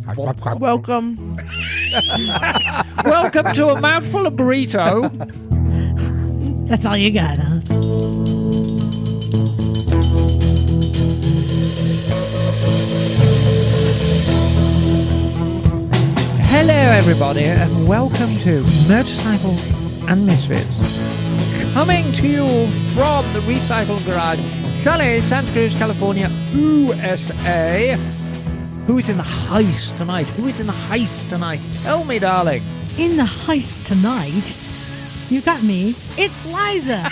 Welcome. Welcome to a mouthful of burrito. That's all you got, huh? Hello, everybody, and welcome to Motorcycles and Misfits. Coming to you from the Recycle Garage, sunny Santa Cruz, California, USA. Who is in the heist tonight? Who is in the heist tonight? Tell me, darling. In the heist tonight, you got me. It's Liza.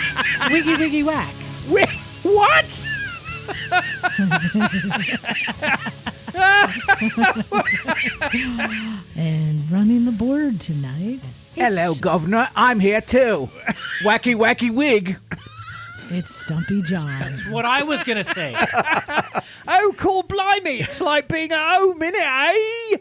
Wiggy, wiggy, whack. What? And running the board tonight. Hello, Governor. I'm here too. Wacky, wacky wig. It's Stumpy John. That's what I was going to say. Oh, cool, blimey. It's like being at home, innit, eh?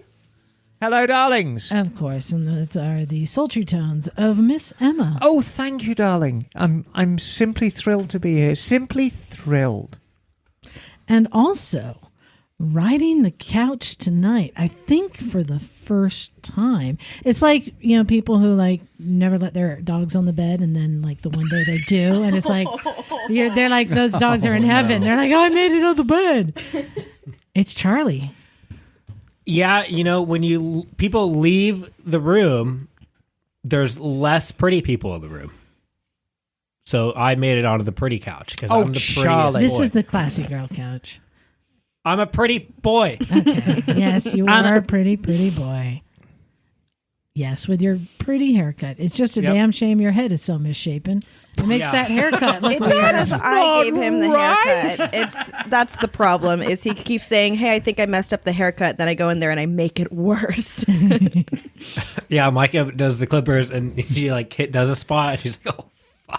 Hello, darlings. Of course, and those are the sultry tones of Miss Emma. Oh, thank you, darling. I'm simply thrilled to be here. Simply thrilled. And also, riding the couch tonight, I think for the first time. It's like, you know, people who like never let their dogs on the bed and then like the one day they do. And it's like, they're like, those dogs are in heaven. No. They're like, oh, I made it on the bed. It's Charley. Yeah, you know, when people leave the room, there's less pretty people in the room. So I made it onto the pretty couch because I'm the Charley. This boy. is the classy girl couch. I'm a pretty boy. Okay. Yes, you are a pretty boy. Yes, with your pretty haircut. It's just a damn shame your head is so misshapen. It makes that haircut look It's weird. not as I gave him the right. haircut. That's the problem. Is he keeps saying, "Hey, I think I messed up the haircut." Then I go in there and I make it worse. Yeah, Mycah does the clippers and she like does a spot and she's like, oh.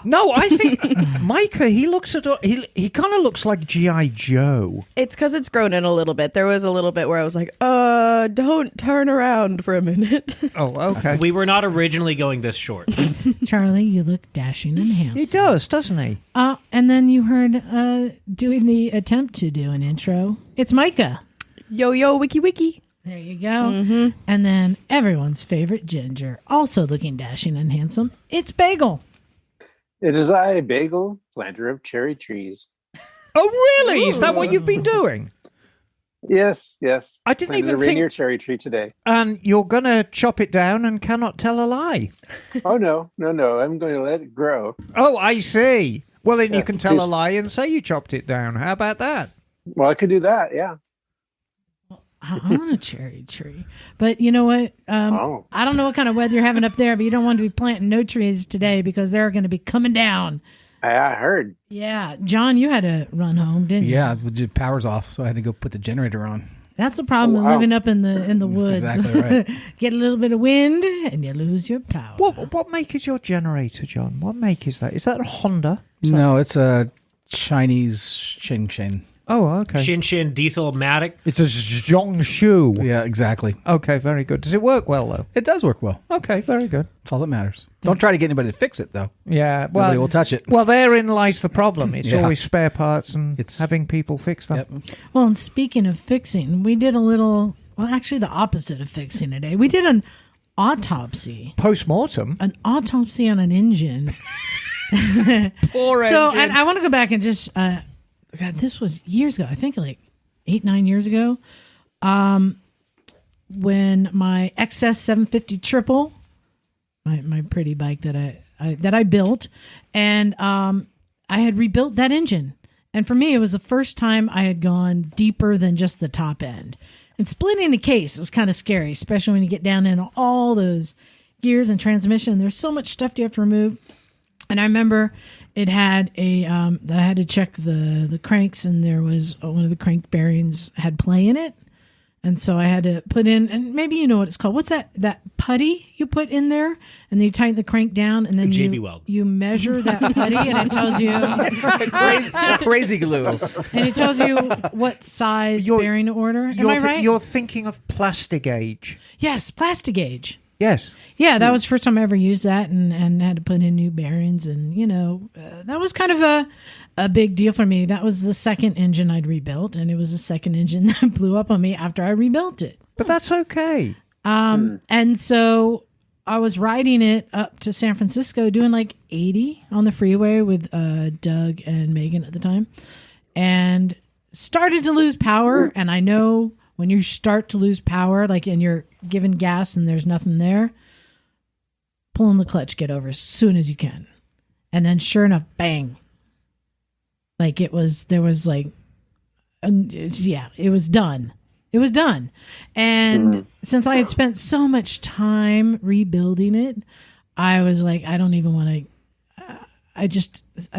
No, I think Mycah, he kind of looks like G.I. Joe. It's because it's grown in a little bit. There was a little bit where I was like, don't turn around for a minute. Oh, okay. We were not originally going this short. Charley, you look dashing and handsome. He does, doesn't he? And then you heard doing the attempt to do an intro. It's Mycah. Yo, wiki, wiki. There you go. Mm-hmm. And then everyone's favorite ginger, also looking dashing and handsome. It's Bagel. It is I, Bagel, planter of cherry trees. Oh, really? Is that what you've been doing? Yes. I didn't planted even a reindeer cherry tree today. And you're going to chop it down and cannot tell a lie. Oh, no. I'm going to let it grow. Oh, I see. Well, then you can tell a please. lie and say you chopped it down. How about that? Well, I could do that, yeah. I want a cherry tree. But you know what? I don't know what kind of weather you're having up there, but you don't want to be planting no trees today because they're going to be coming down. I heard. Yeah. John, you had to run home, didn't you? Yeah, the power's off, so I had to go put the generator on. That's the problem with living up in the woods. That's exactly right. Get a little bit of wind and you lose your power. What make is your generator, John? What make is that? Is that a Honda? No, it's a Chinese Shin. Oh, okay. Shin Diesel-matic. It's a Zhongshu. Yeah, exactly. Okay, very good. Does it work well, though? It does work well. Okay, very good. That's all that matters. Don't try to get anybody to fix it, though. Yeah, well, Nobody will touch it. Well, therein lies the problem. It's Yeah. always spare parts and It's- having people fix them. Yep. Well, and speaking of fixing, we did actually the opposite of fixing today. We did an autopsy. Post-mortem? An autopsy on an engine. Poor So, engine. and I want to go back and just, God, this was years ago. I think like 8-9 years ago. When my XS 750 triple, my pretty bike that I built, and I had rebuilt that engine. And for me, it was the first time I had gone deeper than just the top end. And splitting the case is kind of scary, especially when you get down into all those gears and transmission. There's so much stuff you have to remove. And I remember it had that I had to check the cranks, and there was one of the crank bearings had play in it. And so I had to put in, and maybe you know what it's called. What's that putty you put in there? And then you tighten the crank down, and then you measure that putty, and it tells you crazy glue. And it tells you what size bearing to order. Am I right? You're thinking of Plastigauge. Yes, Plastigauge. Yes. Yeah, that was the first time I ever used that, and had to put in new bearings, and that was kind of a big deal for me. That was the second engine I'd rebuilt, and it was the second engine that blew up on me after I rebuilt it. But that's okay. And so I was riding it up to San Francisco doing like 80 on the freeway with Doug and Megan at the time, and started to lose power. And I know when you start to lose power, like, and you're giving gas and there's nothing there, pulling the clutch, get over as soon as you can. And then sure enough, bang. Like it was done. It was done. And since I had spent so much time rebuilding it, I was like, I don't even want to. I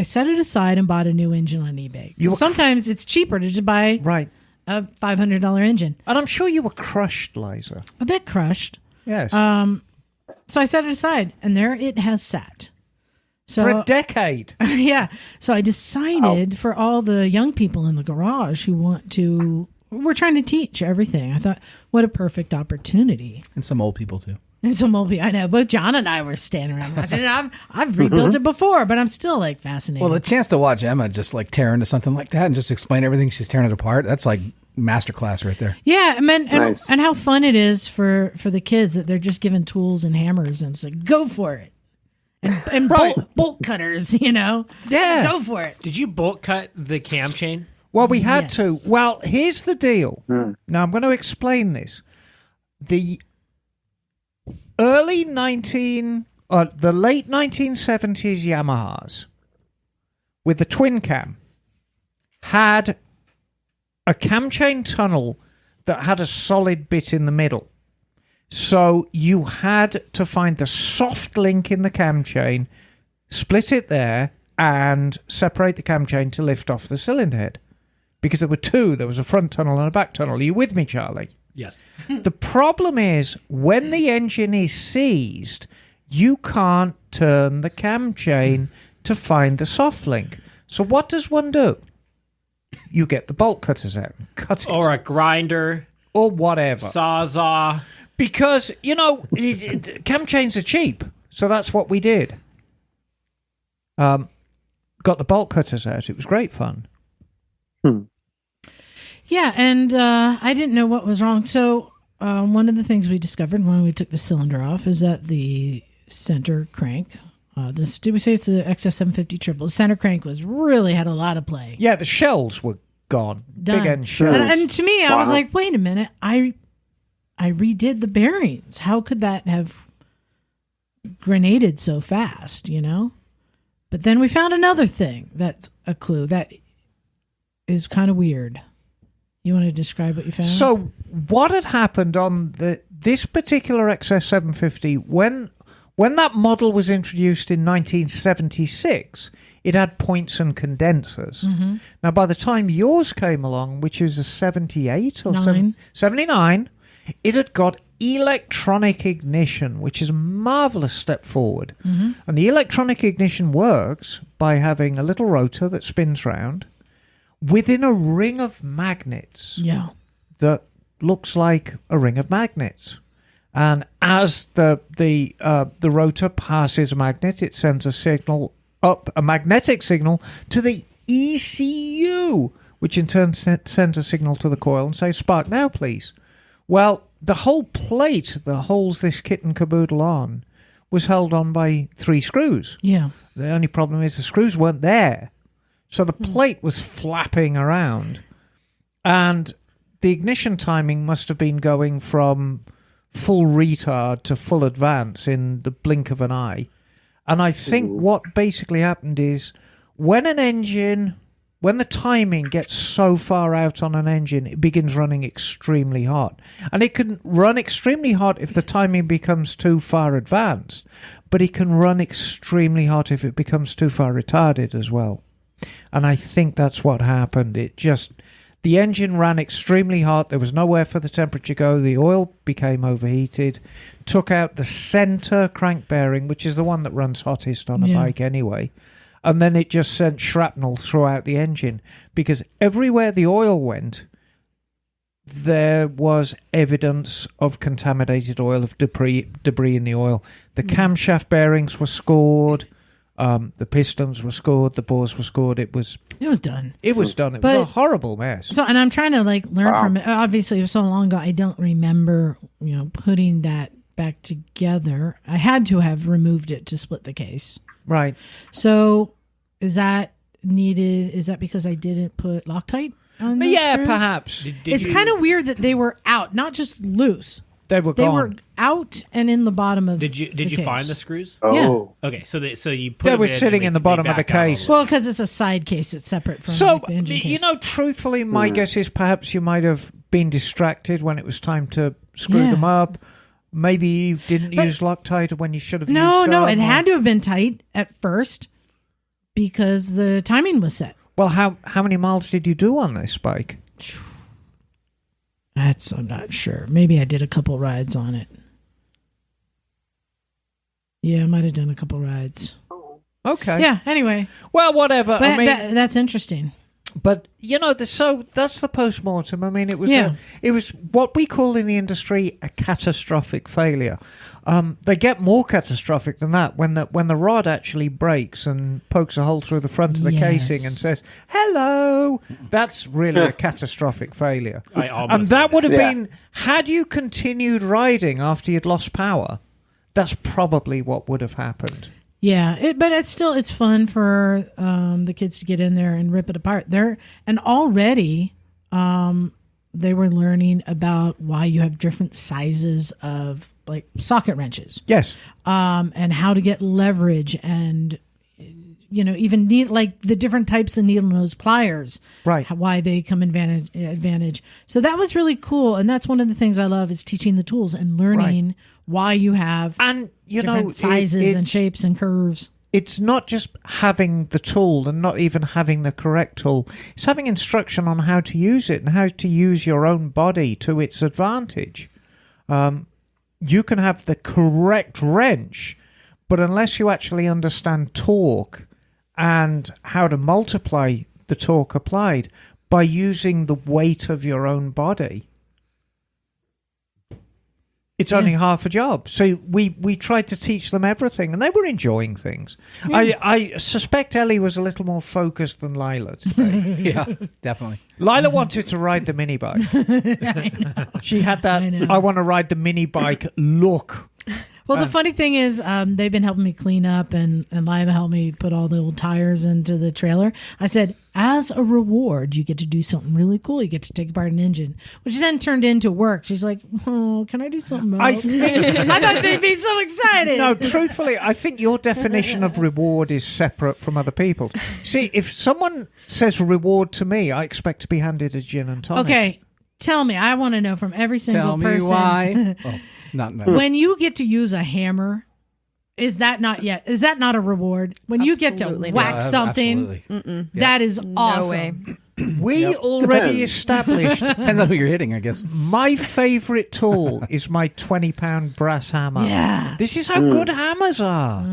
set it aside and bought a new engine on eBay. Sometimes it's cheaper to just buy a $500 engine. And I'm sure you were crushed, Liza. A bit crushed. Yes. So I set it aside, and there it has sat. So, for a decade. Yeah. So I decided for all the young people in the garage who we're trying to teach everything. I thought, what a perfect opportunity. And some old people too. And some old people, I know. Both John and I were standing around watching it. I've rebuilt it before, but I'm still like fascinated. Well, the chance to watch Emma just like tear into something like that and just explain everything she's tearing it apart, that's like masterclass right there. Yeah, Nice. and how fun it is for the kids that they're just given tools and hammers and it's like, go for it. And bolt cutters, Yeah. Go for it. Did you bolt cut the cam chain? Well, we had Yes. to. Well, here's the deal. Now, I'm going to explain this. The late 1970s Yamahas with the twin cam had a cam chain tunnel that had a solid bit in the middle. So you had to find the soft link in the cam chain, split it there, and separate the cam chain to lift off the cylinder head. Because there were two. There was a front tunnel and a back tunnel. Are you with me, Charlie? Yes. The problem is, when the engine is seized, you can't turn the cam chain to find the soft link. So what does one do? You get the bolt cutters out and cut it. Or a grinder. Or whatever. Sawzall. Because, cam chains are cheap. So that's what we did. Got the bolt cutters out. It was great fun. Yeah, and I didn't know what was wrong. So one of the things we discovered when we took the cylinder off is that the center crank, did we say it's the XS750 triple? The center crank had a lot of play. Yeah, the shells were gone. Done. Big end shells. And to me, I was like, wait a minute. I redid the bearings. How could that have grenaded so fast, But then we found another thing that's a clue that is kind of weird. You want to describe what you found? So what had happened on this particular XS750, when that model was introduced in 1976, it had points and condensers. Mm-hmm. Now, by the time yours came along, which is a 78 or 79, it had got electronic ignition, which is a marvelous step forward. Mm-hmm. And the electronic ignition works by having a little rotor that spins round within a ring of magnets. Yeah. That looks like a ring of magnets. And as the rotor passes a magnet, it sends a signal up, a magnetic signal, to the ECU, which in turn sends a signal to the coil and says, spark now, please. Well, the whole plate that holds this kit and caboodle on was held on by 3 screws. Yeah. The only problem is the screws weren't there. So the plate was flapping around. And the ignition timing must have been going from full retard to full advance in the blink of an eye. And I think what basically happened is when the timing gets so far out on an engine, it begins running extremely hot. And it can run extremely hot if the timing becomes too far advanced, but it can run extremely hot if it becomes too far retarded as well. And I think that's what happened. The engine ran extremely hot. There was nowhere for the temperature to go. The oil became overheated, took out the center crank bearing, which is the one that runs hottest on a bike anyway. And then it just sent shrapnel throughout the engine because everywhere the oil went, there was evidence of contaminated oil, of debris in the oil. The camshaft bearings were scored. The pistons were scored. The bores were scored. It was done. It was done. It But- was a horrible mess. So, and I'm trying to like learn from it. Obviously, it was so long ago. I don't remember, putting that back together. I had to have removed it to split the case. Right. So, is that needed? Is that because I didn't put Loctite on those Yeah, screws? perhaps. It's kind of weird that they were out, not just loose. They were They gone. were out and in the bottom of. Did you case. find the screws? Oh, Okay, so you put They them were in and sitting in the they bottom of the back out a case. little Well, because it's a side case, it's separate from So, like, the engine case. truthfully, my guess is perhaps you might have been distracted when it was time to screw Yeah. them up. Maybe you didn't But- use Loctite when you should have No, used no, some, it or- had to have been tight at first because the timing was set. Well, how many miles did you do on this bike? I'm not sure. Maybe I did a couple rides on it. Yeah, I might have done a couple rides. Okay. Yeah, anyway. Well, whatever. But I mean, that's interesting. but that's the post-mortem. I mean, it was Yeah. it was what we call in the industry a catastrophic failure. They get more catastrophic than that when the rod actually breaks and pokes a hole through the front of the casing and Yes. says hello. That's really a catastrophic failure. I almost And that did would have Yeah. been, had you continued riding after you'd lost power, that's probably what would have happened. Yeah, but it's fun for the kids to get in there and rip it apart. And already they were learning about why you have different sizes of like socket wrenches, Yes. and how to get leverage, and even need like the different types of needle nose pliers, Right. Why they come advantage. So that was really cool, and that's one of the things I love is teaching the tools and learning why you have And, different sizes and it's- shapes and curves. it's not just having the tool and not even having the correct tool. It's having instruction on how to use it and how to use your own body to its advantage. You can have the correct wrench, but unless you actually understand torque and how to multiply the torque applied by using the weight of your own body, it's only half a job. So we tried to teach them everything, and they were enjoying things. I suspect Ellie was a little more focused than Lila today. Yeah, definitely. Lila wanted to ride the mini bike. She had that I know. I want to ride the mini bike look. Well, the funny thing is, they've been helping me clean up, and Liza helped me put all the old tires into the trailer. I said, as a reward, you get to do something really cool. You get to take apart an engine, which then turned into work. She's like, oh, can I do something else? I think I thought they'd be so excited. No, truthfully, I think your definition of reward is separate from other people's. See, if someone says reward to me, I expect to be handed a gin and tonic. Okay, tell me. I want to know from every single Tell me person. why. Oh, not When you get to use a hammer, is that not a reward? When you get to Absolutely whack not. something, Absolutely. that is awesome. No way. We already Depends. established Depends on who you're hitting, I guess. my favourite tool is my 20-pound brass hammer. Yeah. This is how good hammers are.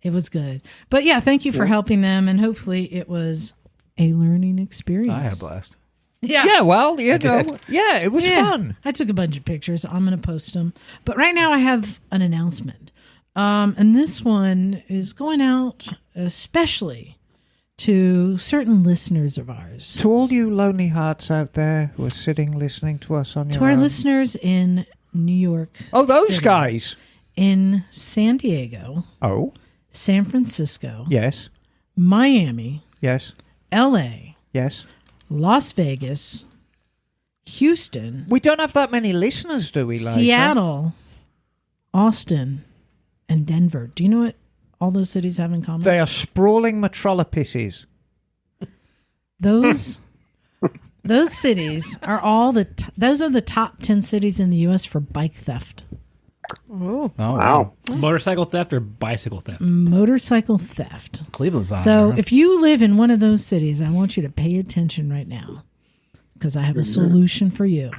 It was good. But yeah, thank you for helping them, and hopefully it was a learning experience. I had a blast. Yeah. Yeah, well, you know, did. yeah, it was fun. I took a bunch of pictures. I'm going to post them. But right now I have an announcement. And this one is going out especially to certain listeners of ours. To all you lonely hearts out there who are sitting listening to us on To your our own. listeners in New York. Oh, those City, guys. In San Diego, Oh, San Francisco, yes, Miami, yes, LA, yes. Las Vegas, Houston, We don't have that many listeners, do we, Liza? Seattle, Austin, and Denver. Do you know what all those cities have in common? They are sprawling metropolises. Those cities are all those are the top 10 cities in the U.S. for bike theft, Oh, Wow. Motorcycle theft or bicycle theft? motorcycle theft. Cleveland's on So there. if you live in one of those cities, I want you to pay attention right now because I have a solution for you.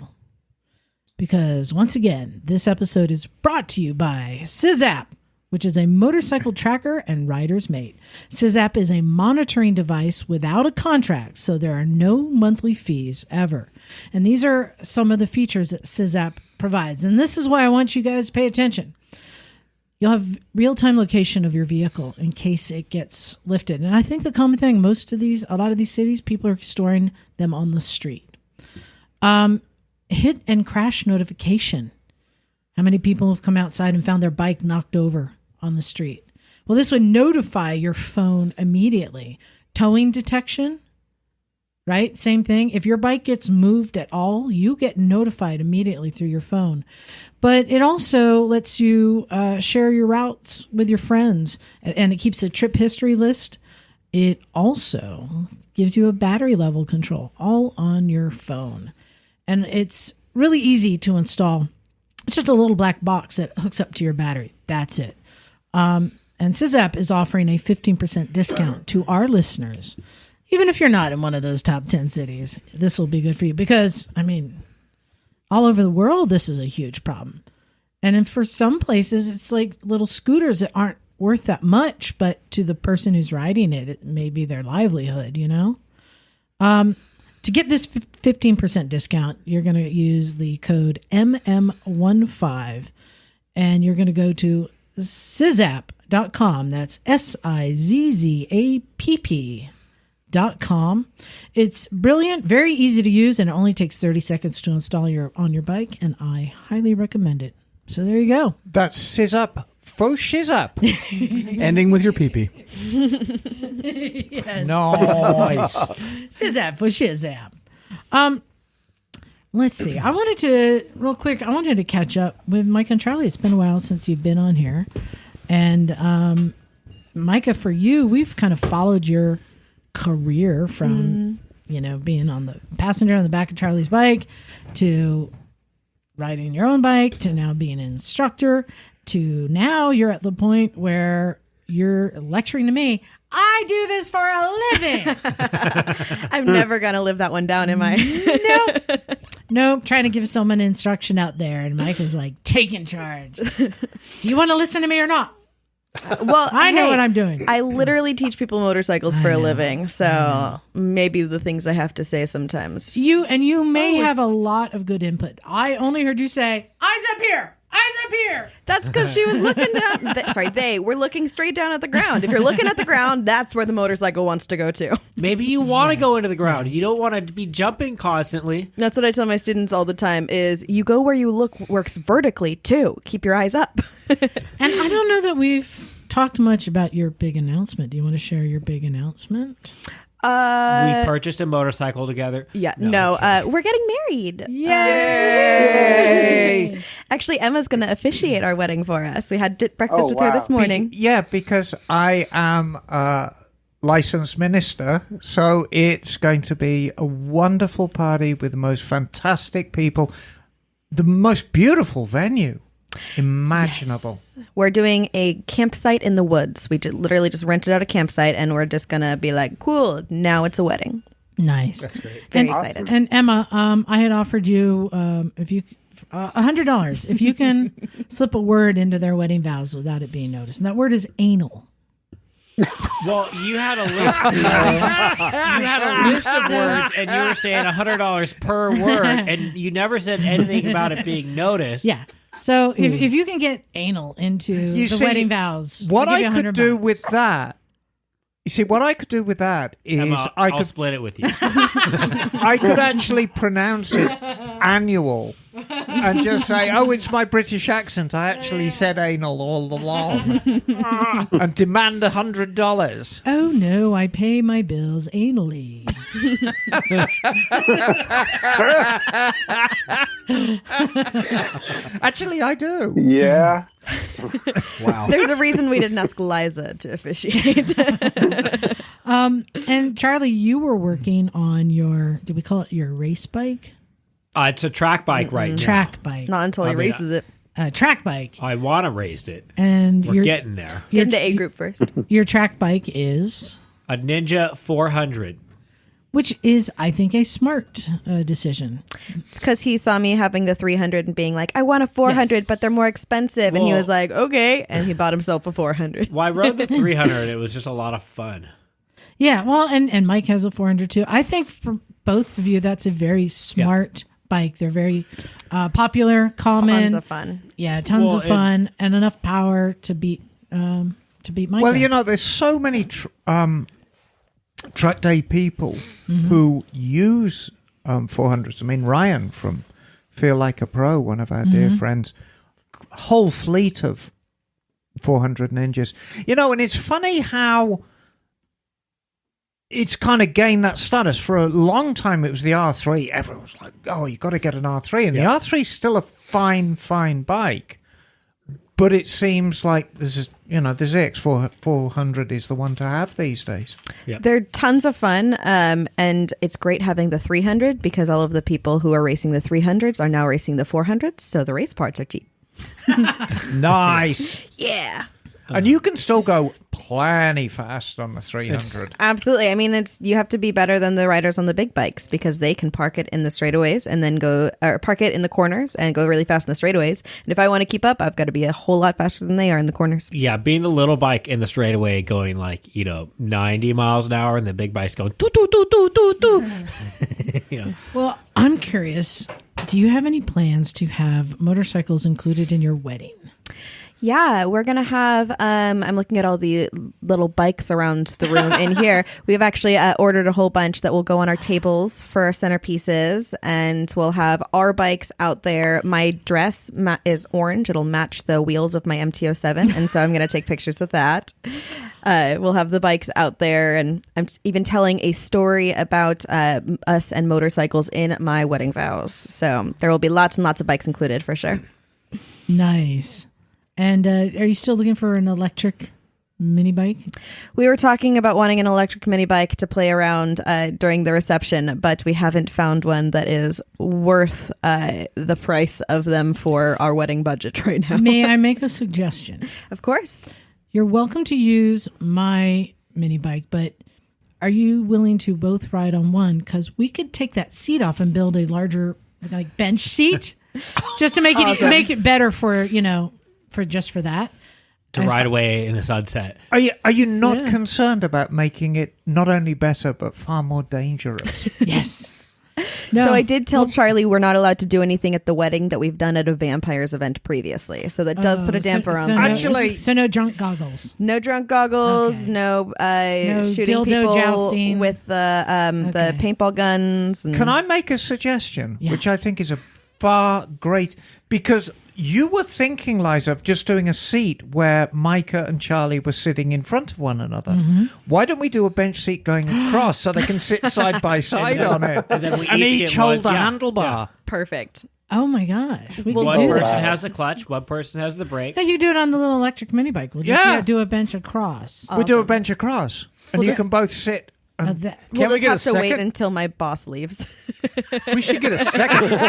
Because once again, this episode is brought to you by SysApp, which is a motorcycle tracker and rider's mate. SysApp is a monitoring device without a contract, so there are no monthly fees ever. And these are some of the features that SysApp provides. And this is why I want you guys to pay attention. you'll have real-time location of your vehicle in case it gets lifted. And I think the common thing, a lot of these cities, people are storing them on the street. Hit and crash notification. How many people have come outside and found their bike knocked over on the street? Well, this would notify your phone immediately. Towing detection, right? Same thing. If your bike gets moved at all, you get notified immediately through your phone. But it also lets you share your routes with your friends, and it keeps a trip history list. It also gives you a battery level control all on your phone. And it's really easy to install. It's just a little black box that hooks up to your battery. That's it. And SysApp is offering a 15% discount to our listeners. Even if you're not in one of those top 10 cities, this will be good for you because, I mean, all over the world, this is a huge problem. And then for some places, it's like little scooters that aren't worth that much, but to the person who's riding it, it may be their livelihood, you know? To get this 15% discount, you're going to use the code MM15, and you're going to go to syzapp.com. That's SIZZAPP.com. It's brilliant, very easy to use, and it only takes 30 seconds to install on your bike, and I highly recommend it. So there you go. That's SysApp for ShizApp. Ending with your pee-pee. Yes. Nice. SysApp for ShizApp. Let's see. I wanted to catch up with Mycah and Charley. It's been a while since you've been on here. And Mycah, for you, we've kind of followed your career from, being on the passenger on the back of Charley's bike to riding your own bike to now being an instructor to now you're at the point where you're lecturing to me. I do this for a living. I'm never going to live that one down, am I? Nope. Trying to give someone instruction out there. And Mike is like, taking charge. Do you want to listen to me or not? Well, I know what I'm doing. I literally teach people motorcycles for a living. So maybe the things I have to say sometimes. You may have a lot of good input. I only heard you say, eyes up here. Eyes up here. That's because she was looking down. They were looking straight down at the ground. If you're looking at the ground, that's where the motorcycle wants to go to. Maybe you want to go into the ground. You don't want to be jumping constantly. That's what I tell my students all the time is you go where you look works vertically too. Keep your eyes up. And I don't know that we've talked much about your big announcement. Do you want to share your big announcement? We purchased a motorcycle together. Yeah, we're getting married. Yay! Actually, Emma's going to officiate our wedding for us. We had breakfast with her this morning. Because I am a licensed minister, so it's going to be a wonderful party with the most fantastic people, the most beautiful venue imaginable. Yes. We're doing a campsite in the woods. We literally just rented out a campsite, and we're just gonna be like, cool, now it's a wedding. Nice. That's great. Very excited. And Emma, I had offered you if you $100 if you can slip a word into their wedding vows without it being noticed. And that word is anal. Well, you had a list. You had a list of words, and you were saying $100 per word, and you never said anything about it being noticed. Yeah. So if you can get anal into the wedding vows, what I'll give I you could $100. do with that, you see, what I could do with that is Emma, I'll split it with you. I could actually pronounce it annual and just say, oh, it's my British accent. I actually said anal all along and demand $100. Oh, no, I pay my bills anally. Actually, I do. Yeah. Wow. There's a reason we didn't ask Liza to officiate. And Charley, you were working on your, did we call it your race bike? It's a track bike right now. Track bike. Not until he races it. Track bike. I want to race it. And We're getting there. Get into A group first. Your track bike is? A Ninja 400. Which is, I think, a smart decision. It's because he saw me having the 300 and being like, I want a 400, Yes. but they're more expensive. And he was like, okay. And he bought himself a 400. Well, I rode the 300. It was just a lot of fun. Yeah, well, and Mike has a 400 too. I think for both of you, that's a very smart bike. They're very popular, common. Tons of fun. Yeah, tons of fun and enough power to beat Mycah. Well, there's so many track day people who use 400s. I mean, Ryan from Feel Like a Pro, one of our dear friends, whole fleet of 400 Ninjas. And it's funny how it's kind of gained that status. For a long time, it was the R3. Everyone was like, oh, you got to get an R3. And the R3 is still a fine bike. But it seems like the ZX400 is the one to have these days. Yep. They're tons of fun, and it's great having the 300 because all of the people who are racing the 300s are now racing the 400s, so the race parts are cheap. Nice. Yeah. And you can still go plenty fast on the 300. Absolutely. I mean, you have to be better than the riders on the big bikes because they can park it in the straightaways and then park it in the corners and go really fast in the straightaways. And if I want to keep up, I've got to be a whole lot faster than they are in the corners. Yeah, being the little bike in the straightaway going 90 miles an hour and the big bike's going doo doo doo doo doo doo. Well, I'm curious. Do you have any plans to have motorcycles included in your wedding? Yeah, we're going to have, I'm looking at all the little bikes around the room in here. We've actually ordered a whole bunch that will go on our tables for our centerpieces, and we'll have our bikes out there. My dress is orange. It'll match the wheels of my MT-07, and so I'm going to take pictures of that. We'll have the bikes out there, and I'm even telling a story about us and motorcycles in my wedding vows. So there will be lots and lots of bikes included for sure. Nice. And are you still looking for an electric mini bike? We were talking about wanting an electric mini bike to play around during the reception, but we haven't found one that is worth the price of them for our wedding budget right now. May I make a suggestion? Of course. You're welcome to use my mini bike, but are you willing to both ride on one? Because we could take that seat off and build a larger bench seat just to make it better for, for that. To ride away in the sunset. Are you not concerned about making it not only better but far more dangerous? Yes. No. So I did tell Charley we're not allowed to do anything at the wedding that we've done at a vampires event previously. So that does put a damper on. So no drunk goggles. No drunk goggles. Okay. No shooting dildo people jousting with the paintball guns. Can I make a suggestion, which I think is a far great, because you were thinking, Liza, of just doing a seat where Mycah and Charley were sitting in front of one another. Mm-hmm. Why don't we do a bench seat going across so they can sit side by side on it? And then we each hold a handlebar. Yeah. Perfect. Oh my gosh. We one can do person that. has the clutch, one person has the brake. Yeah, you do it on the little electric mini bike. We'll just do a bench across. Awesome. We do a bench across. And you can both sit. We'll just have to wait until my boss leaves. We should get a second.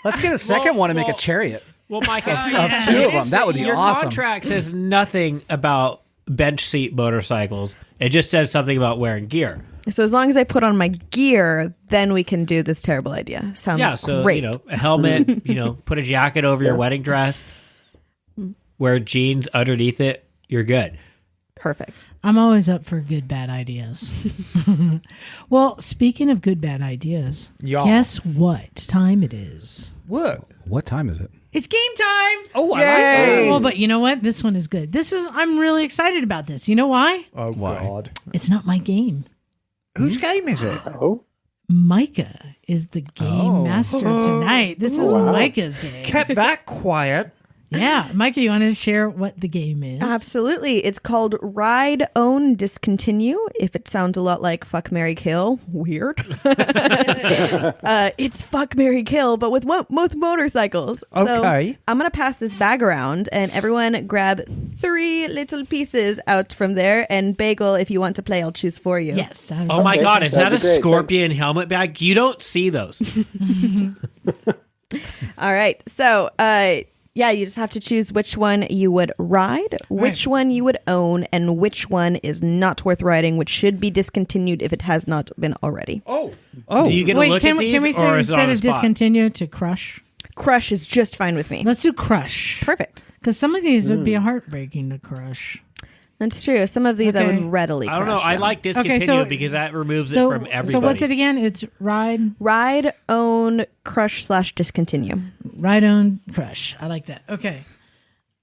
Let's get a second one and make a chariot. Well, Mycah, of two of them. That would be your awesome. Your contract says nothing about bench seat motorcycles. It just says something about wearing gear. So as long as I put on my gear, then we can do this terrible idea. Sounds great. A helmet, put a jacket over your wedding dress, wear jeans underneath it, you're good. Perfect. I'm always up for good, bad ideas. Well, speaking of good, bad ideas, guess what time it is? What time is it? It's game time. Oh, I like that. Well, but you know what? This one is good. I'm really excited about this. You know why? Oh, God. It's not my game. Whose game is it? Oh. Mycah is the game master tonight. This is Mycah's game. Kept that quiet. Yeah. Mycah, you wanted to share what the game is? Absolutely. It's called Ride, Own, Discontinue. If it sounds a lot like Fuck, Marry, Kill, weird. It's Fuck, Marry, Kill, but with motorcycles. Okay. So I'm going to pass this bag around, and everyone grab 3 little pieces out from there. And Bagel, if you want to play, I'll choose for you. Yes. Oh my God. Is that a scorpion helmet bag? You don't see those. All right. So, yeah, you just have to choose which one you would ride, which one you would own, and which one is not worth riding, which should be discontinued if it has not been already. Oh. Do you get to look at these, can we say or is it on instead the of spot? discontinue to crush? Crush is just fine with me. Let's do crush. Perfect. Because some of these would be heartbreaking to crush. That's true. Some of these I Okay. would readily I don't know. crush I them. like discontinue so- because that removes it So, from everybody. so what's it again? It's ride, own, crush / discontinue. ride, own, crush. I like that. Okay.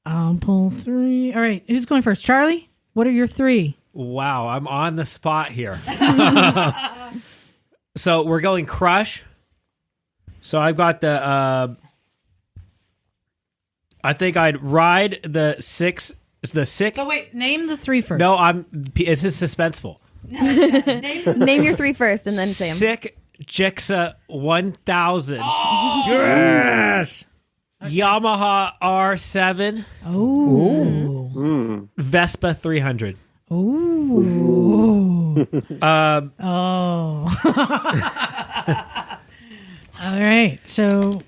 I'll pull 3. All right. Who's going first? Charlie? What are your 3? Wow, I'm on the spot here. So we're going crush. So I've got the. I think I'd ride the 6. The 6. So wait, name the 3 first. No, this is suspenseful. Name your 3 first and then say them. Sick Jixa 1000. Yes. Yamaha R7. Oh. Vespa 300. Ooh. Um, Oh. All right. So,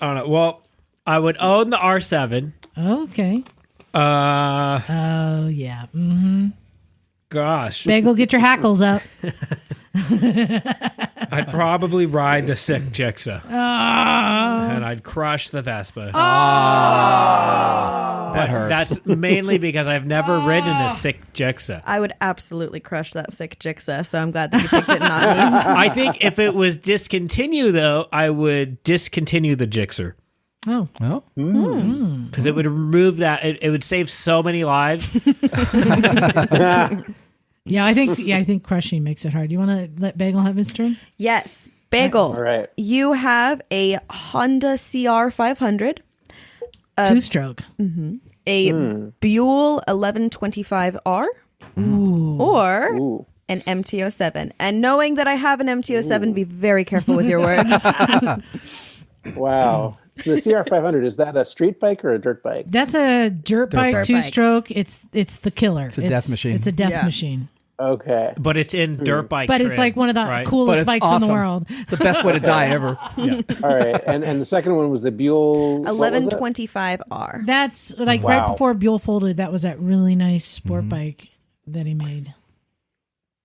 I don't know. Well, I would own the R7. okay. Oh, yeah. Mm-hmm. Gosh. Bagel, get your hackles up. I'd probably ride the sick Jixa. And I'd crush the Vespa. That hurts. That's mainly because I've never ridden a sick Jixa. I would absolutely crush that sick Jixa, so I'm glad that you picked it, not me. I think if it was discontinue, though, I would discontinue the Gixxer. Oh. Well, Because it would remove that. It would save so many lives. Yeah, I think crushing makes it hard. You want to let Bagel have his turn? Yes. Bagel. All right. You have a Honda CR 500, 2-stroke. a Buell 1125R, or Ooh. an MT-07. And knowing that I have an MT-07, be very careful with your words. Wow. The CR500, is that a street bike or a dirt bike? That's a dirt bike, bike. 2-stroke. It's the killer. It's a death machine. It's a death Yeah. machine. Okay. But it's in dirt bike But it's trim, like one of the right? but coolest it's bikes awesome. in the world. It's the best way to die ever. All right. And the second one was the Buell. what was it? 1125R. That's like right Wow. before Buell folded. That was that really nice sport bike that he made.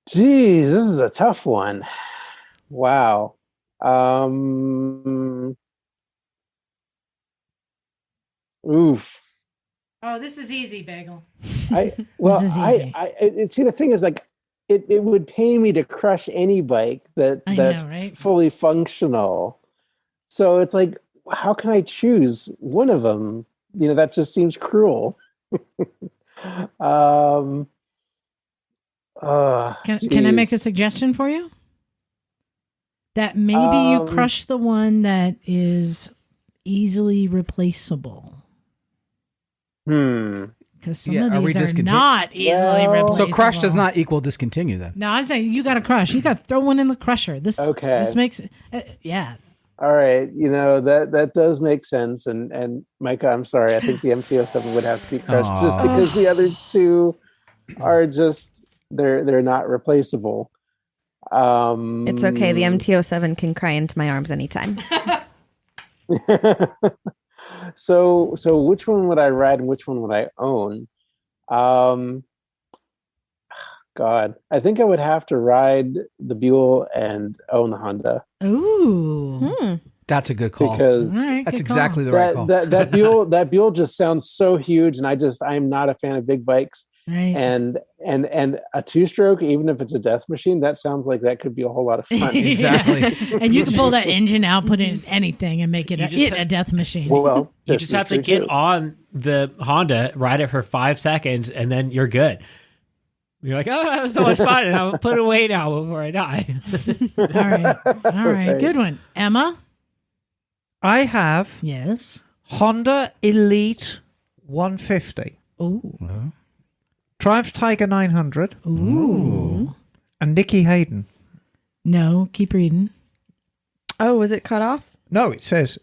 Geez, this is a tough one. Wow. Oof. Oh, this is easy, Bagel. See, the thing is, like, it would pain me to crush any bike that's right? fully functional. So it's like, how can I choose one of them? You know, that just seems cruel. Can I make a suggestion for you? That maybe you crush the one that is easily replaceable. Because some Yeah, are of we these are discontin- not easily replaceable. So crush does not equal discontinue then. No, I'm saying you got to crush. You got to throw one in the crusher. This makes yeah. All right, you know, that does make sense. And Mycah, I'm sorry, I think the MT-07 would have to be crushed just because the other two are just they're not replaceable. It's okay. The MT-07 can cry into my arms anytime. So which one would I ride and which one would I own? God, I think I would have to ride the Buell and own the Honda Ooh. That's a good call. because All right, That's good exactly call. the right call. that Buell just sounds so huge, and I'm not a fan of big bikes. Right. And a 2-stroke, even if it's a death machine, that sounds like that could be a whole lot of fun. Exactly. And you can pull that engine out, put it in anything, and make it a death machine. Well, You this just is have to true, get too. on the Honda, ride it for 5 seconds, and then you're good. You're like, oh, that was so much fun, and I'll put it away now before I die. All right. Good one. Emma? I have Yes. Honda Elite 150, Ooh. Triumph Tiger 900, Ooh. and Nicky Hayden. No, keep reading. Oh, was it cut off? No, it says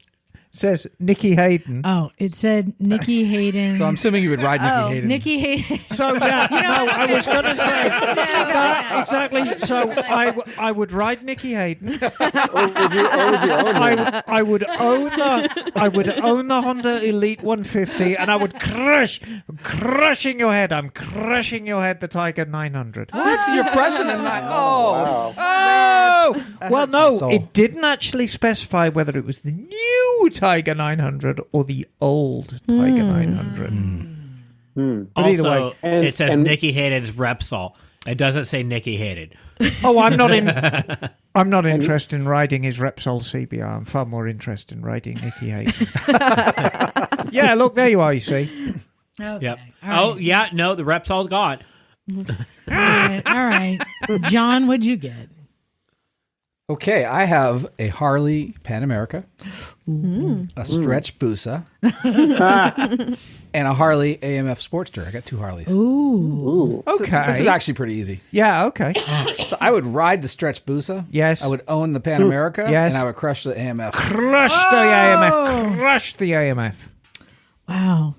Nicky Hayden. Oh, it said Nikki Hayden. So I'm assuming you would ride Nicky Hayden. Nikki Hayden. So yeah, no, I was going to say that exactly. So I would ride Nicky Hayden. Would you own it? I would own the Honda Elite 150, and I would crushing your head. I'm crushing your head. The Tiger 900. What? You're pressing and not. Wow. Oh, well, hurts my no, soul. it didn't actually specify whether it was the new Tiger 900 or the old Tiger 900. But either Also, way. it says and- Nikki Hayden's Repsol. It doesn't say Nikki Hayden. Oh, I'm not interested in riding his Repsol CBR. I'm far more interested in riding Nicky Hayden. Yeah, look, there you are, you see. Okay. Yep. All Oh, yeah. No, the Repsol's gone. right. All right. John, what'd you get? Okay, I have a Harley Pan America, a Stretch Busa, and a Harley AMF Sportster. I got 2 Harleys. Ooh. Okay. This is actually pretty easy. Yeah, okay. So I would ride the Stretch Busa. Yes. I would own the Pan America. Yes. And I would crush the AMF. Crush the AMF. Crush the AMF. Wow.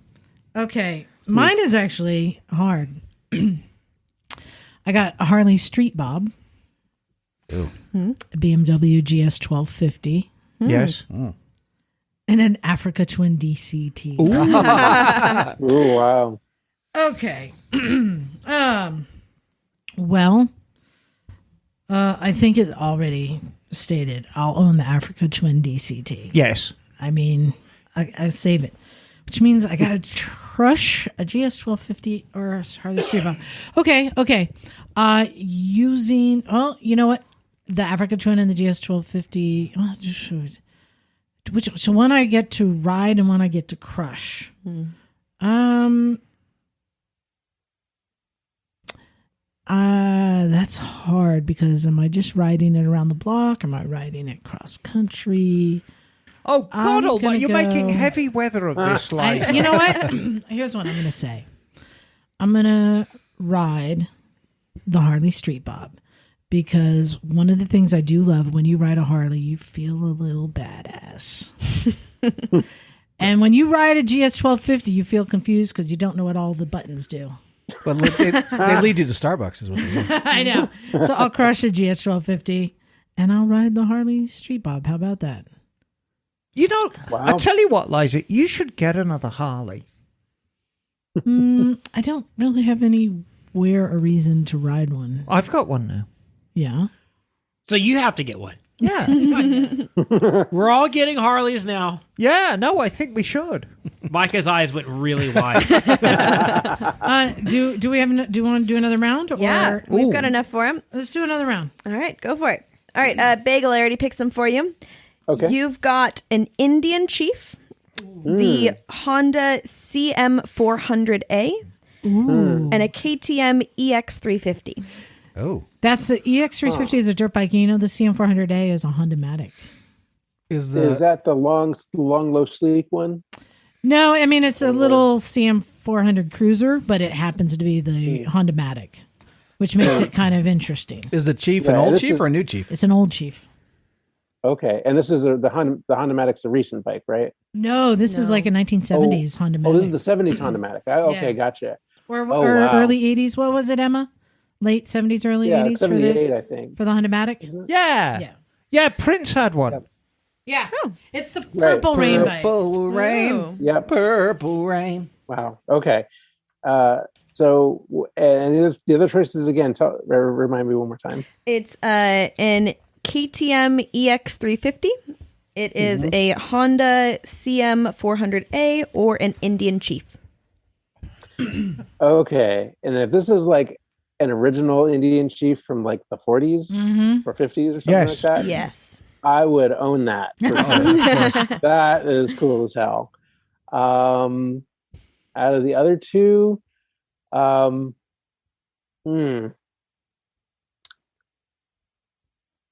Okay. Mine is actually hard. I got a Harley Street Bob. Ooh. A BMW GS 1250. Yes. And an Africa Twin DCT. Ooh, wow. Okay. Well, I think it already stated I'll own the Africa Twin DCT. Yes. I mean, I save it, which means I got to crush a GS 1250 or a Harley Street Bob. Okay. Using, you know what? The Africa Twin and the GS 1250. So one I get to ride and one I get to crush. That's hard because am I just riding it around the block? Am I riding it cross country? Oh, God I'm almighty, gonna you're making go- heavy weather of this life. You know what? Here's what I'm going to say. I'm going to ride the Harley Street Bob because one of the things I do love when you ride a Harley, you feel a little badass. And when you ride a GS 1250, you feel confused because you don't know what all the buttons do. But they lead you to Starbucks is what they do. I know. So I'll crush the GS 1250 and I'll ride the Harley Street Bob. How about that? You know, Wow. I tell you what, Liza, you should get another Harley. I don't really have anywhere or reason to ride one. I've got one now. Yeah. So you have to get one. Yeah. We're all getting Harleys now. Yeah, no, I think we should. Micah's eyes went really wide. Do we have? Do you want to do another round? Yeah, Or we've got enough for him. let's do another round. All right, go for it. All right, Bagel, I already picked some for you. Okay. You've got an Indian Chief, the Honda CM400A, and a KTM EX350. Oh. That's the EX350 is a dirt bike. You know the CM400A is a Honda-matic. Is Is that the long, low, sleek one? No, I mean it's a little CM400 cruiser, but it happens to be the Honda-matic, which makes it kind of interesting. is the chief an Right, old this chief is- or a new chief? It's an old Chief. Okay, and this is the Honda-matic's a recent bike, right? No, this is like a 1970s Honda-matic. Oh, this is the 70s Honda-matic. Okay, Yeah. gotcha. or oh, wow. early 80s. What was it, Emma? Late 70s, early Yeah, 80s 78, I think. for the Honda-matic? Yeah. Yeah. Yeah, Prince had one. Yep. Yeah. It's the Right. purple rain bike. Purple rain. Ooh. Yep. Purple rain. Wow. Okay. So, and the other choices again. Remind me one more time. It's an KTM EX350. It is a Honda CM400A or an Indian Chief. Okay, and if this is like an original Indian Chief from like the 40s or 50s or something Yes. like that, Yes. I would own that. For sure. That is cool as hell. Out of the other two,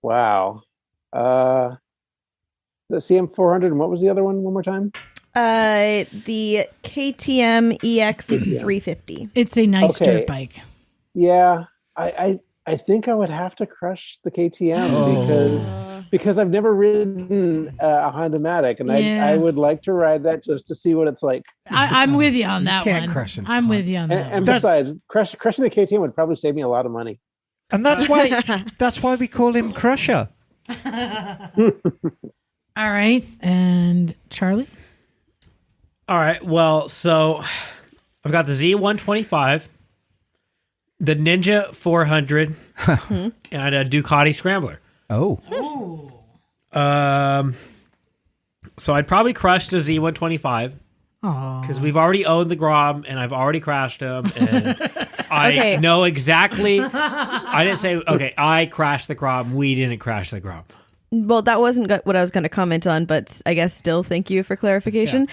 wow. The CM400, and what was the other one? One more time. The KTM EX350. It's a nice Okay. dirt bike. Yeah, I think I would have to crush the KTM because I've never ridden a Honda-matic, and Yeah. I would like to ride that just to see what it's like. I'm with you on that can't one. crush it. I'm with you on that And one. besides, crushing the KTM would probably save me a lot of money. And that's why we call him Crusher. All right. And Charlie? All right. Well, so I've got the Z125, the Ninja 400, and a Ducati Scrambler. Oh. So I'd probably crush the Z125. Because we've already owned the Grom, and I've already crashed him, and I know exactly. I didn't say, okay, I crashed the Grom. We didn't crash the Grom. Well, that wasn't what I was going to comment on, but I guess still thank you for clarification.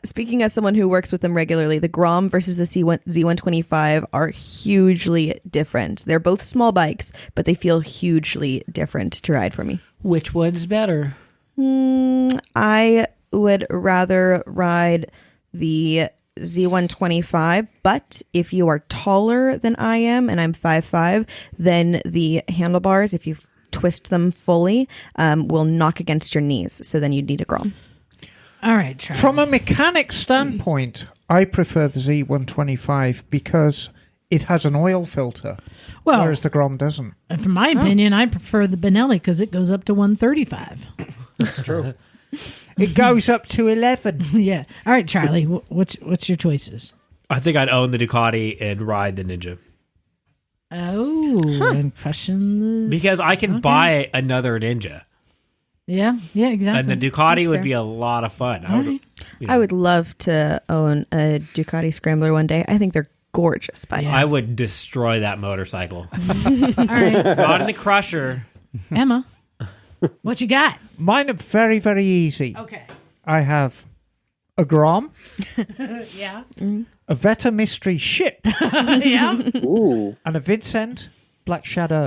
Speaking as someone who works with them regularly, the Grom versus the Z125 are hugely different. They're both small bikes, but they feel hugely different to ride for me. Which one's better? I would rather ride the Z125, but if you are taller than I am, and I'm 5'5", then the handlebars, if you twist them fully, will knock against your knees. So then you'd need a Grom. All right, Charley. From a mechanic standpoint, I prefer the Z125 because it has an oil filter, whereas the Grom doesn't. From my opinion, I prefer the Benelli because it goes up to 135. That's true. It goes up to 11. Yeah. All right, Charley, what's your choices? I think I'd own the Ducati and ride the Ninja. Oh, and crushing the... Because I can buy another Ninja. Yeah, exactly. And the Ducati That's would fair. be a lot of fun. I would love to own a Ducati Scrambler one day. I think they're gorgeous bikes. Yes. I would destroy that motorcycle. All right, Not in the Crusher. Emma, what you got? Mine are very, very easy. Okay. I have a Grom, Yeah. a Veta Mystery Ship, Yeah. Ooh. and a Vincent Black Shadow.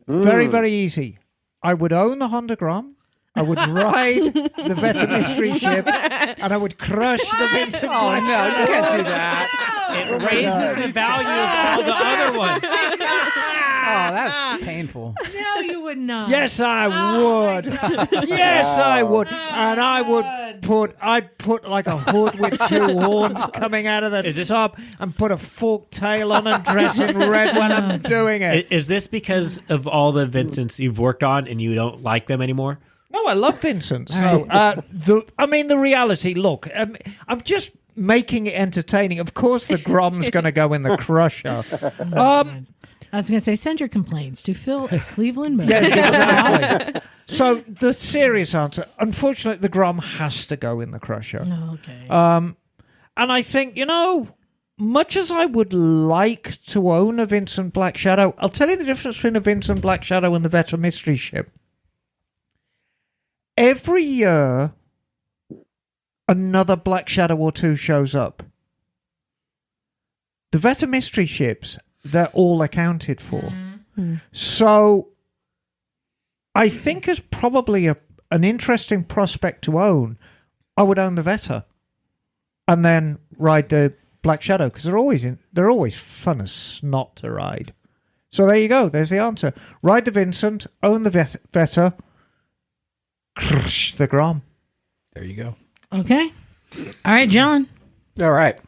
Very, very easy. I would own the Honda Grom. I would ride the Veta Mystery Ship, and I would crush the Vincent Black No, you can't do that. It raises the value of all the other ones. Oh, that's painful. No, you would not. Yes, I would. Yes, I would. And I'd put like a hood with two horns coming out of the top and put a forked tail on and dress in red when I'm doing it. Is this because of all the Vincents you've worked on and you don't like them anymore? No, I love Vincent. So, the reality, look, I'm just making it entertaining. Of course, the Grom's going to go in the Crusher. I was going to say, send your complaints to Phil at Cleveland. Yeah, exactly. So the serious answer, unfortunately, the Grom has to go in the Crusher. Okay. And I think, much as I would like to own a Vincent Black Shadow, I'll tell you the difference between a Vincent Black Shadow and the Veta Mystery Ship. Every year, another Black Shadow or two shows up. The Veta Mystery Ships, they're all accounted for. Mm-hmm. So I think as probably an interesting prospect to own, I would own the Veta and then ride the Black Shadow because they're always fun as snot to ride. So there you go. There's the answer. Ride the Vincent, own the Veta, crush the Grom. There you go. Okay. All right, John. All right.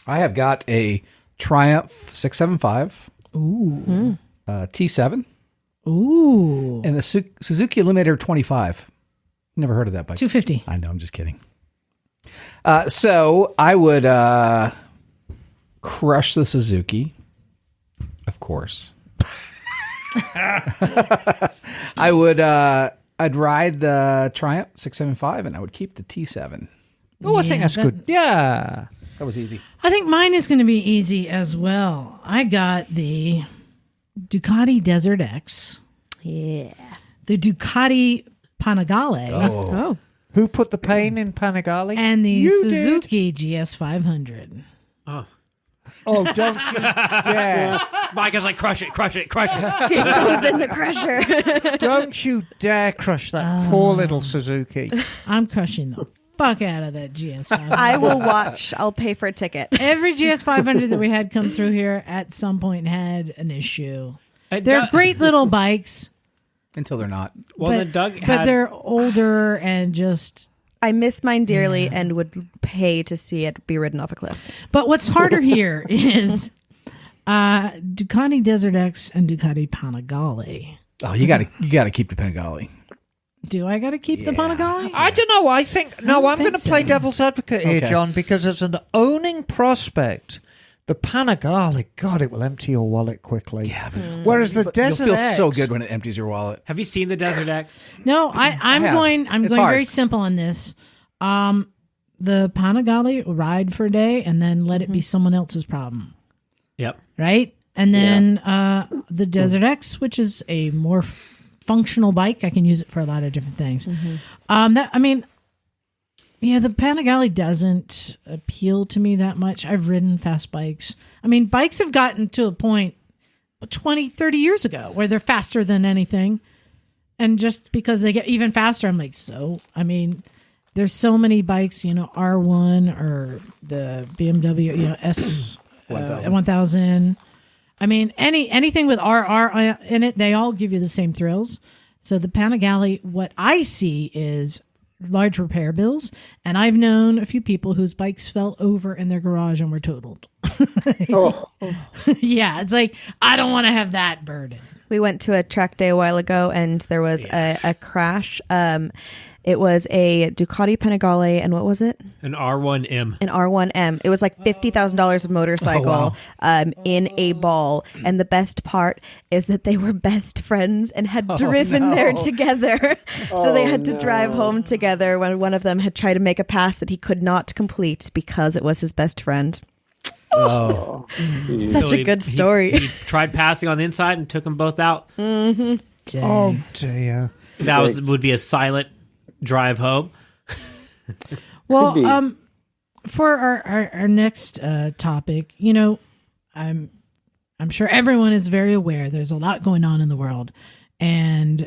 I have got a Triumph 675. Ooh. T7. Ooh. And a Suzuki Eliminator 25. Never heard of that bike. 250. I know, I'm just kidding. So I would crush the Suzuki, of course. I would I'd ride the Triumph 675 and I would keep the T7. Oh, I think that's good. Yeah. That was easy. I think mine is going to be easy as well. I got the Ducati Desert X. Yeah. The Ducati Panigale. Oh. Who put the pain in Panigale? And the You Suzuki GS500. Oh, don't you dare. Micah's like, crush it, crush it, crush it. It goes in the Crusher. Don't you dare crush that poor little Suzuki. I'm crushing the fuck out of that GS500. I will watch. I'll pay for a ticket. Every GS500 that we had come through here at some point had an issue. They're great little bikes. Until they're not. Well, but, then Doug but they're older and just... I miss mine dearly and would pay to see it be ridden off a cliff. But what's harder here is Ducati Desert X and Ducati Panigale. Oh, you gotta keep the Panigale. Do I got to keep the Panigale? I don't know. I'm going to play so. devil's advocate here, Okay. John, because as an owning prospect, The Panigale, God, it will empty your wallet quickly. Yeah, but Whereas the Desert you'll feel X, so good when it empties your wallet. Have you seen the Desert X? No, I'm have. going It's very hard. simple on this. The Panigale will ride for a day and then let it be someone else's problem. Yep. Right? And then the Desert X, which is a more functional bike. I can use it for a lot of different things. The Panigale doesn't appeal to me that much. I've ridden fast bikes. I mean, bikes have gotten to a point 20, 30 years ago where they're faster than anything. And just because they get even faster, I'm like, there's so many bikes, R1 or the BMW, S 1000. I mean, anything with RR in it, they all give you the same thrills. So the Panigale, what I see is large repair bills, and I've known a few people whose bikes fell over in their garage and were totaled. Yeah, it's like, I don't want to have that burden. We went to a track day a while ago, and there was a crash. It was a Ducati Panigale, and what was it? An R1M. An R1M. It was like $50,000 of motorcycle in a ball. And the best part is that they were best friends and had driven there together. So they had to drive home together when one of them had tried to make a pass that he could not complete because it was his best friend. Such a good story. He tried passing on the inside and took them both out. Mm-hmm. Oh, dear. That would be a silent drive home. Well, for our next topic, I'm sure everyone is very aware there's a lot going on in the world, and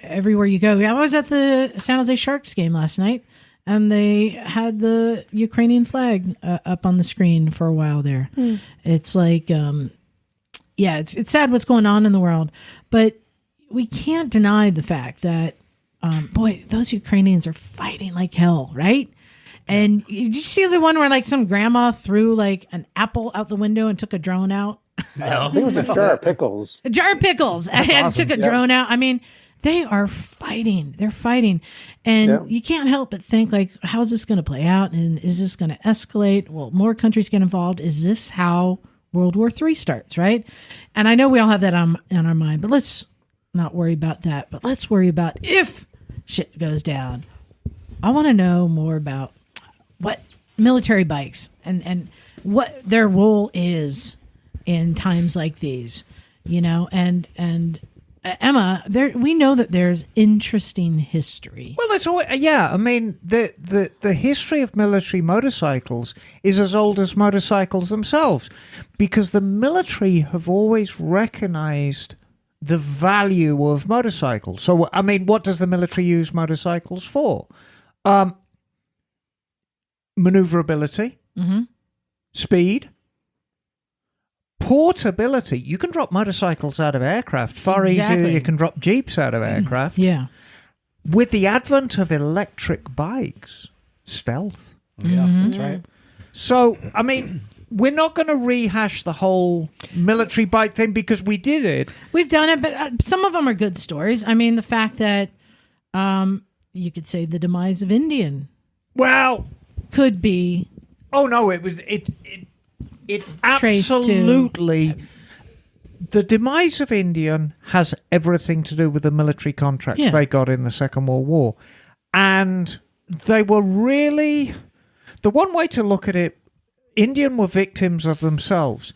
everywhere you go. I was at the San Jose Sharks game last night, and they had the Ukrainian flag up on the screen for a while there. It's like, it's sad what's going on in the world, but we can't deny the fact that those Ukrainians are fighting like hell, right? And did you see the one where like some grandma threw like an apple out the window and took a drone out? I think it was a jar of pickles. A jar of pickles and awesome. took a drone out. I mean, they are fighting. They're fighting. And you can't help but think like, how's this going to play out? And is this going to escalate? Will more countries get involved? Is this how World War III starts, right? And I know we all have that on our mind, but let's not worry about that. But let's worry about if shit goes down. I want to know more about what military bikes and what their role is in times like these, and Emma, we know that there's interesting history. Well, that's all. Yeah, I mean, the history of military motorcycles is as old as motorcycles themselves, because the military have always recognized the value of motorcycles. So, I mean, what does the military use motorcycles for? Maneuverability, speed, portability. You can drop motorcycles out of aircraft far easier than you can drop Jeeps out of aircraft. Yeah. With the advent of electric bikes, stealth. Yeah, that's right. So, I mean, we're not going to rehash the whole military bike thing because we did it. We've done it, but some of them are good stories. I mean, the fact that you could say the demise of Indian. Well, could be. Oh no! It absolutely. The demise of Indian has everything to do with the military contracts they got in the Second World War, and they were really the one way to look at it. Indian were victims of themselves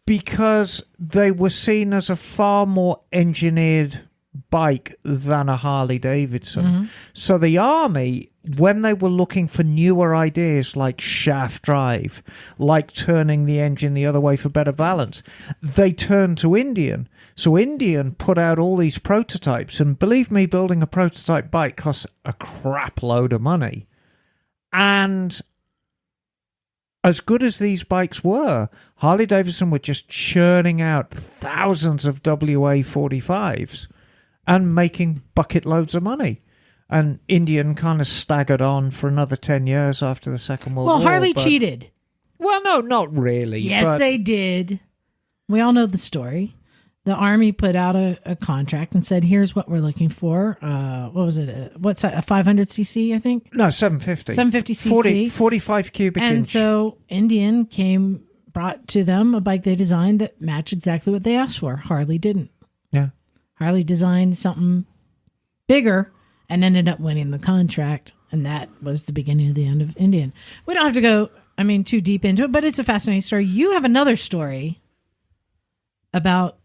because they were seen as a far more engineered bike than a Harley Davidson. So the army, when they were looking for newer ideas like shaft drive, like turning the engine the other way for better balance, they turned to Indian. So Indian put out all these prototypes, and believe me, building a prototype bike costs a crap load of money. And as good as these bikes were, Harley Davidson were just churning out thousands of WA-45s and making bucket loads of money. And Indian kind of staggered on for another 10 years after the Second World War. Well, Harley cheated. Well, no, not really. Yes, they did. We all know the story. The Army put out a contract and said, here's what we're looking for. What was it? What's that? A 500cc, I think? No, 750. 750cc. 45 cubic inch. And so Indian came brought to them a bike they designed that matched exactly what they asked for. Harley didn't. Yeah. Harley designed something bigger and ended up winning the contract. And that was the beginning of the end of Indian. We don't have to go, too deep into it, but it's a fascinating story. You have another story about,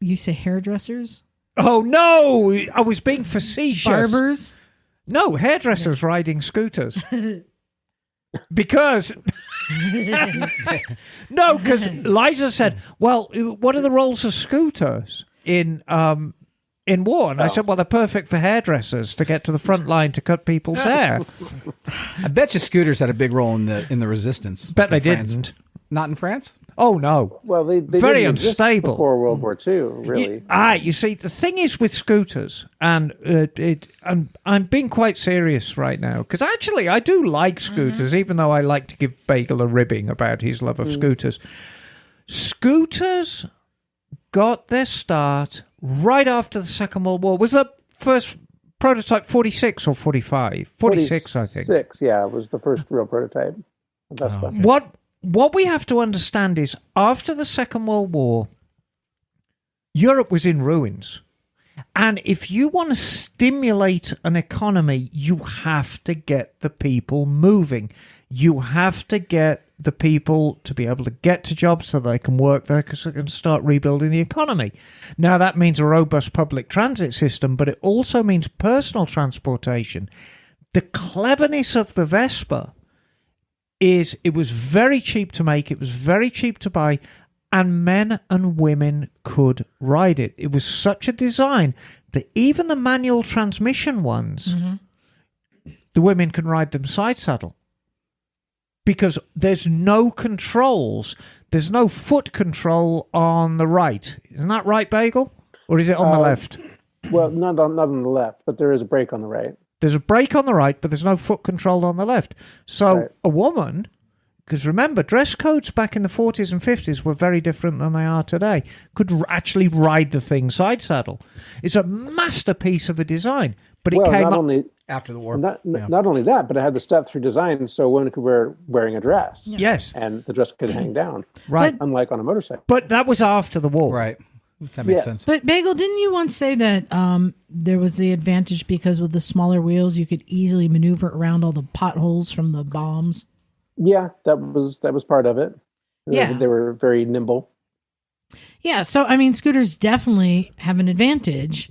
you say hairdressers? Oh, no. I was being facetious. Barbers? No, hairdressers riding scooters. Because Liza said, well, what are the roles of scooters in war? And I said, well, they're perfect for hairdressers to get to the front line to cut people's hair. I bet you scooters had a big role in the resistance. Bet they France. didn't. Not in France? Oh, no. Well, they very didn't exist unstable before World War II, really. You see, the thing is with scooters, and I'm being quite serious right now, because actually I do like scooters, even though I like to give Bagel a ribbing about his love of scooters. Scooters got their start right after the Second World War. Was the first prototype 46 or 45? 46, I think. 46, yeah, was the first real prototype. That's fun. What we have to understand is, after the Second World War, Europe was in ruins. And if you want to stimulate an economy, you have to get the people moving. You have to get the people to be able to get to jobs so they can work there, because they can start rebuilding the economy. Now, that means a robust public transit system, but it also means personal transportation. The cleverness of the Vespa is it was very cheap to make, it was very cheap to buy, and men and women could ride it. It was such a design that even the manual transmission ones, the women can ride them side saddle. Because there's no controls. There's no foot control on the right. Isn't that right, Bagel? Or is it on the left? Well, not on the left, but there is a brake on the right. There's a brake on the right, but there's no foot control on the left. So Right. a woman, because remember, dress codes back in the 40s and 50s were very different than they are today, could actually ride the thing side saddle. It's a masterpiece of a design, but it came not up only After the war. not only that, but it had the step-through design, so women could wearing a dress. Yes, And the dress could hang down, right. unlike on a motorcycle. But that was after the war. Right. That makes Yes. sense. But Bagel, didn't you once say that there was the advantage because with the smaller wheels, you could easily maneuver around all the potholes from the bombs? Yeah, that was part of it. Yeah. They were very nimble. Yeah. So, scooters definitely have an advantage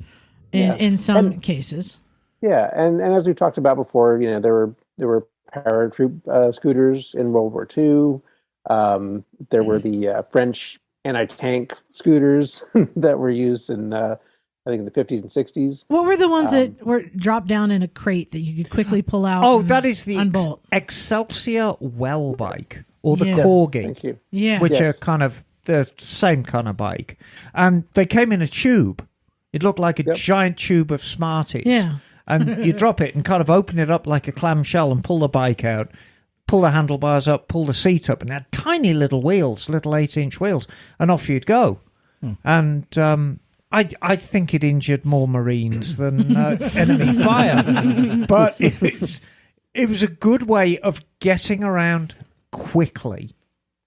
in some cases. Yeah, and as we talked about before, there were paratroop scooters in World War II. There were the French anti-tank scooters that were used in I think in the 50s and 60s. What were the ones that were dropped down in a crate that you could quickly pull out? Oh, and that is the unbolt. Excelsior Well bike, or the Yes. Corgi, Thank you. Yeah. which Yes. are kind of the same kind of bike. And they came in a tube. It looked like a giant tube of Smarties. Yeah. And you drop it and kind of open it up like a clamshell and pull the bike out, pull the handlebars up, pull the seat up, and it had tiny little wheels, little 8-inch wheels, and off you'd go. And I think it injured more Marines than enemy fire. But it was a good way of getting around quickly.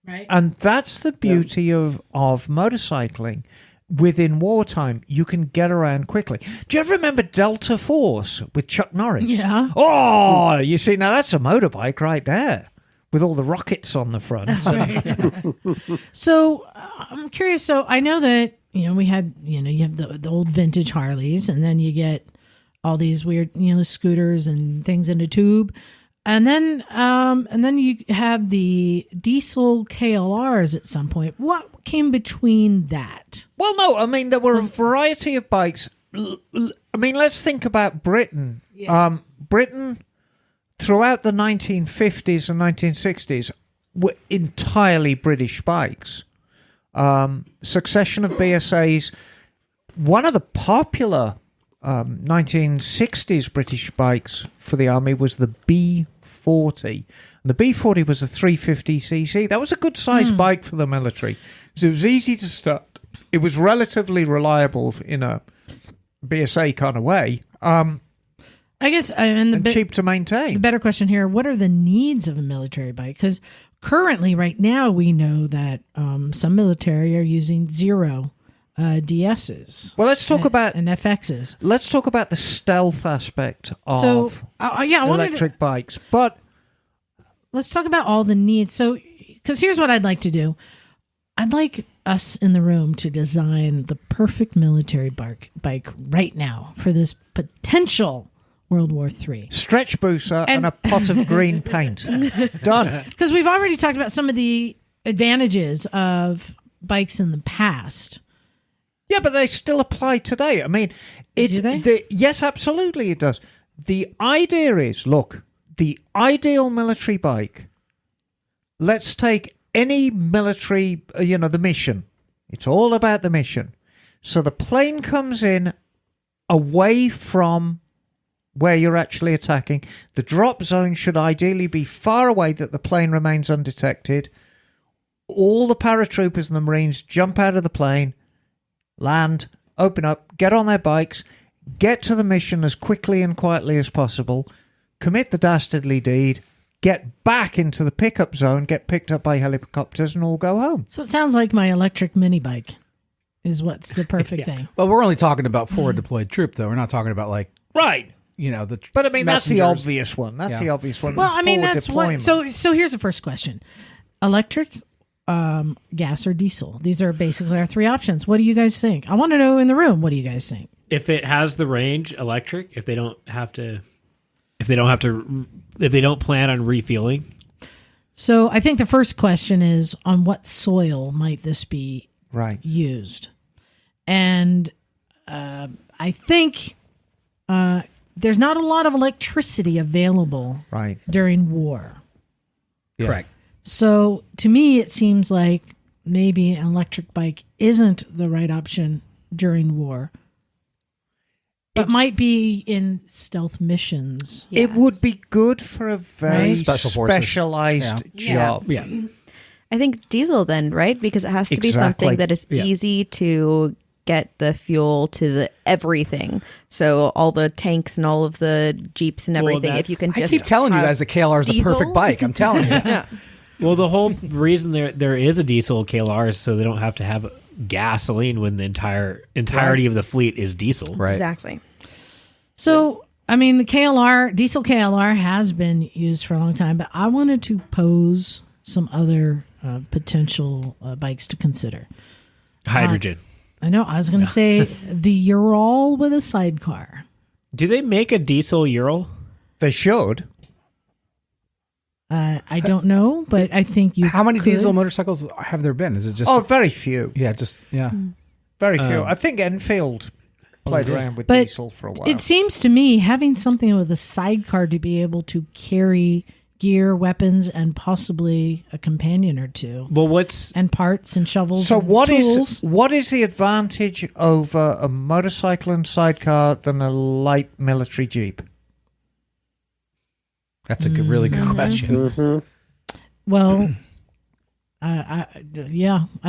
Right. And that's the beauty of motorcycling. Within wartime, you can get around quickly. Do you ever remember Delta Force with Chuck Norris? Yeah. Oh, you see, now that's a motorbike right there with all the rockets on the front. So I'm curious. So I know that, we had, you have the old vintage Harleys, and then you get all these weird, scooters and things in a tube. And then you have the diesel KLRs at some point. What came between that? Well, no, there were a variety of bikes. Let's think about Britain. Yeah. Britain, throughout the 1950s and 1960s, were entirely British bikes. Succession of BSAs. One of the popular 1960s British bikes for the army was the B40. And the B40 was a 350cc. That was a good sized bike for the military. So it was easy to start. It was relatively reliable in a BSA kind of way. I guess, and cheap to maintain. The better question here, what are the needs of a military bike? Because currently, right now, we know that some military are using zero DSs. Well, let's talk about and FXs. Let's talk about the stealth aspect of I wanted electric bikes. But let's talk about all the needs. So, because here's what I'd like to do. I'd like us in the room to design the perfect military bike right now for this potential World War III. Stretch booster and a pot of green paint. Done. Because we've already talked about some of the advantages of bikes in the past. Yeah, but they still apply today. I mean, Do they? yes, absolutely it does. The idea is, look, the ideal military bike, let's take any military, the mission. It's all about the mission. So the plane comes in away from where you're actually attacking. The drop zone should ideally be far away that the plane remains undetected. All the paratroopers and the Marines jump out of the plane, land, open up, get on their bikes, get to the mission as quickly and quietly as possible, commit the dastardly deed, get back into the pickup zone, get picked up by helicopters, and all go home. So it sounds like my electric mini bike is what's the perfect thing. Well, we're only talking about forward deployed troop, though. We're not talking about Right. But I mean, that's the messengers. obvious one. That's the obvious one. Well, I mean, Forward that's deployment. what. So here's the first question: electric, gas, or diesel. These are basically our three options. What do you guys think? I want to know in the room. What do you guys think? If it has the range, electric. If they don't plan on refueling. So I think the first question is on what soil might this be used? And I think there's not a lot of electricity available during war. Yeah. Correct. So to me, it seems like maybe an electric bike isn't the right option during war. But might be in stealth missions. Yes. It would be good for a very Right? Special forces. specialized job. Yeah. I think diesel then, right? Because it has to be Exactly. something that is easy to get the fuel to the everything. So all the tanks and all of the Jeeps and everything, if you can I just keep telling you have guys the KLR is the diesel. perfect bike. I'm telling you. Yeah. Well, the whole reason there is a diesel KLR is so they don't have to have gasoline when the entirety of the fleet is diesel. Right. Exactly. So, I mean, the diesel KLR has been used for a long time, but I wanted to pose some other potential bikes to consider. Hydrogen. I know, I was going to say the Ural with a sidecar. Do they make a diesel Ural? They should. I don't know, but I think you How many could. diesel motorcycles have there been? Is it just? Very few. Yeah. Very few. I think Enfield played around with But diesel for a while. It seems to me having something with a sidecar to be able to carry gear, weapons, and possibly a companion or two. Well, And parts and shovels So and what tools. is the advantage over a motorcycle and sidecar than a light military Jeep? That's a really good question. Mm-hmm. Well, I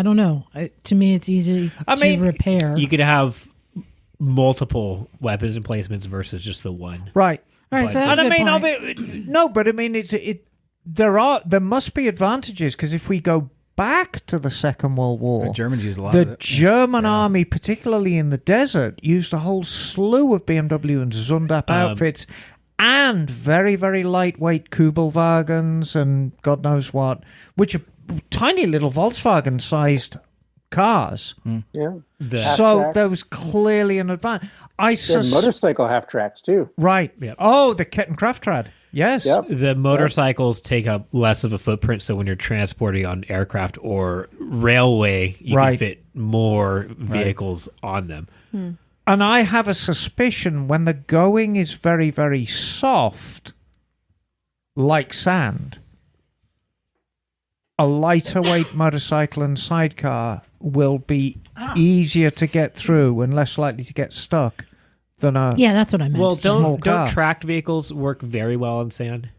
don't know. To me, it's easy to repair. you could have multiple weapons emplacements versus just the one. Right. All right, so that's And a good I point. mean, but I mean, there must be advantages because if we go back to the Second World War, The Germans use a lot of the it. German army, particularly in the desert, used a whole slew of BMW and Zundap outfits and very, very lightweight Kubelwagens and God knows what, which are tiny little Volkswagen-sized cars. Yeah. So Half-tracks. there was clearly an advantage. They had motorcycle half tracks too. Right. Yep. Oh, the Kettenkraftrad. Yes. Yep. The motorcycles take up less of a footprint, so when you're transporting on aircraft or railway, you can fit more vehicles on them. And I have a suspicion when the going is very, very soft, like sand, a lighter weight motorcycle and sidecar will be easier to get through and less likely to get stuck than a... Yeah, that's what I meant. Well, to say. small car. don't tracked vehicles work very well on sand?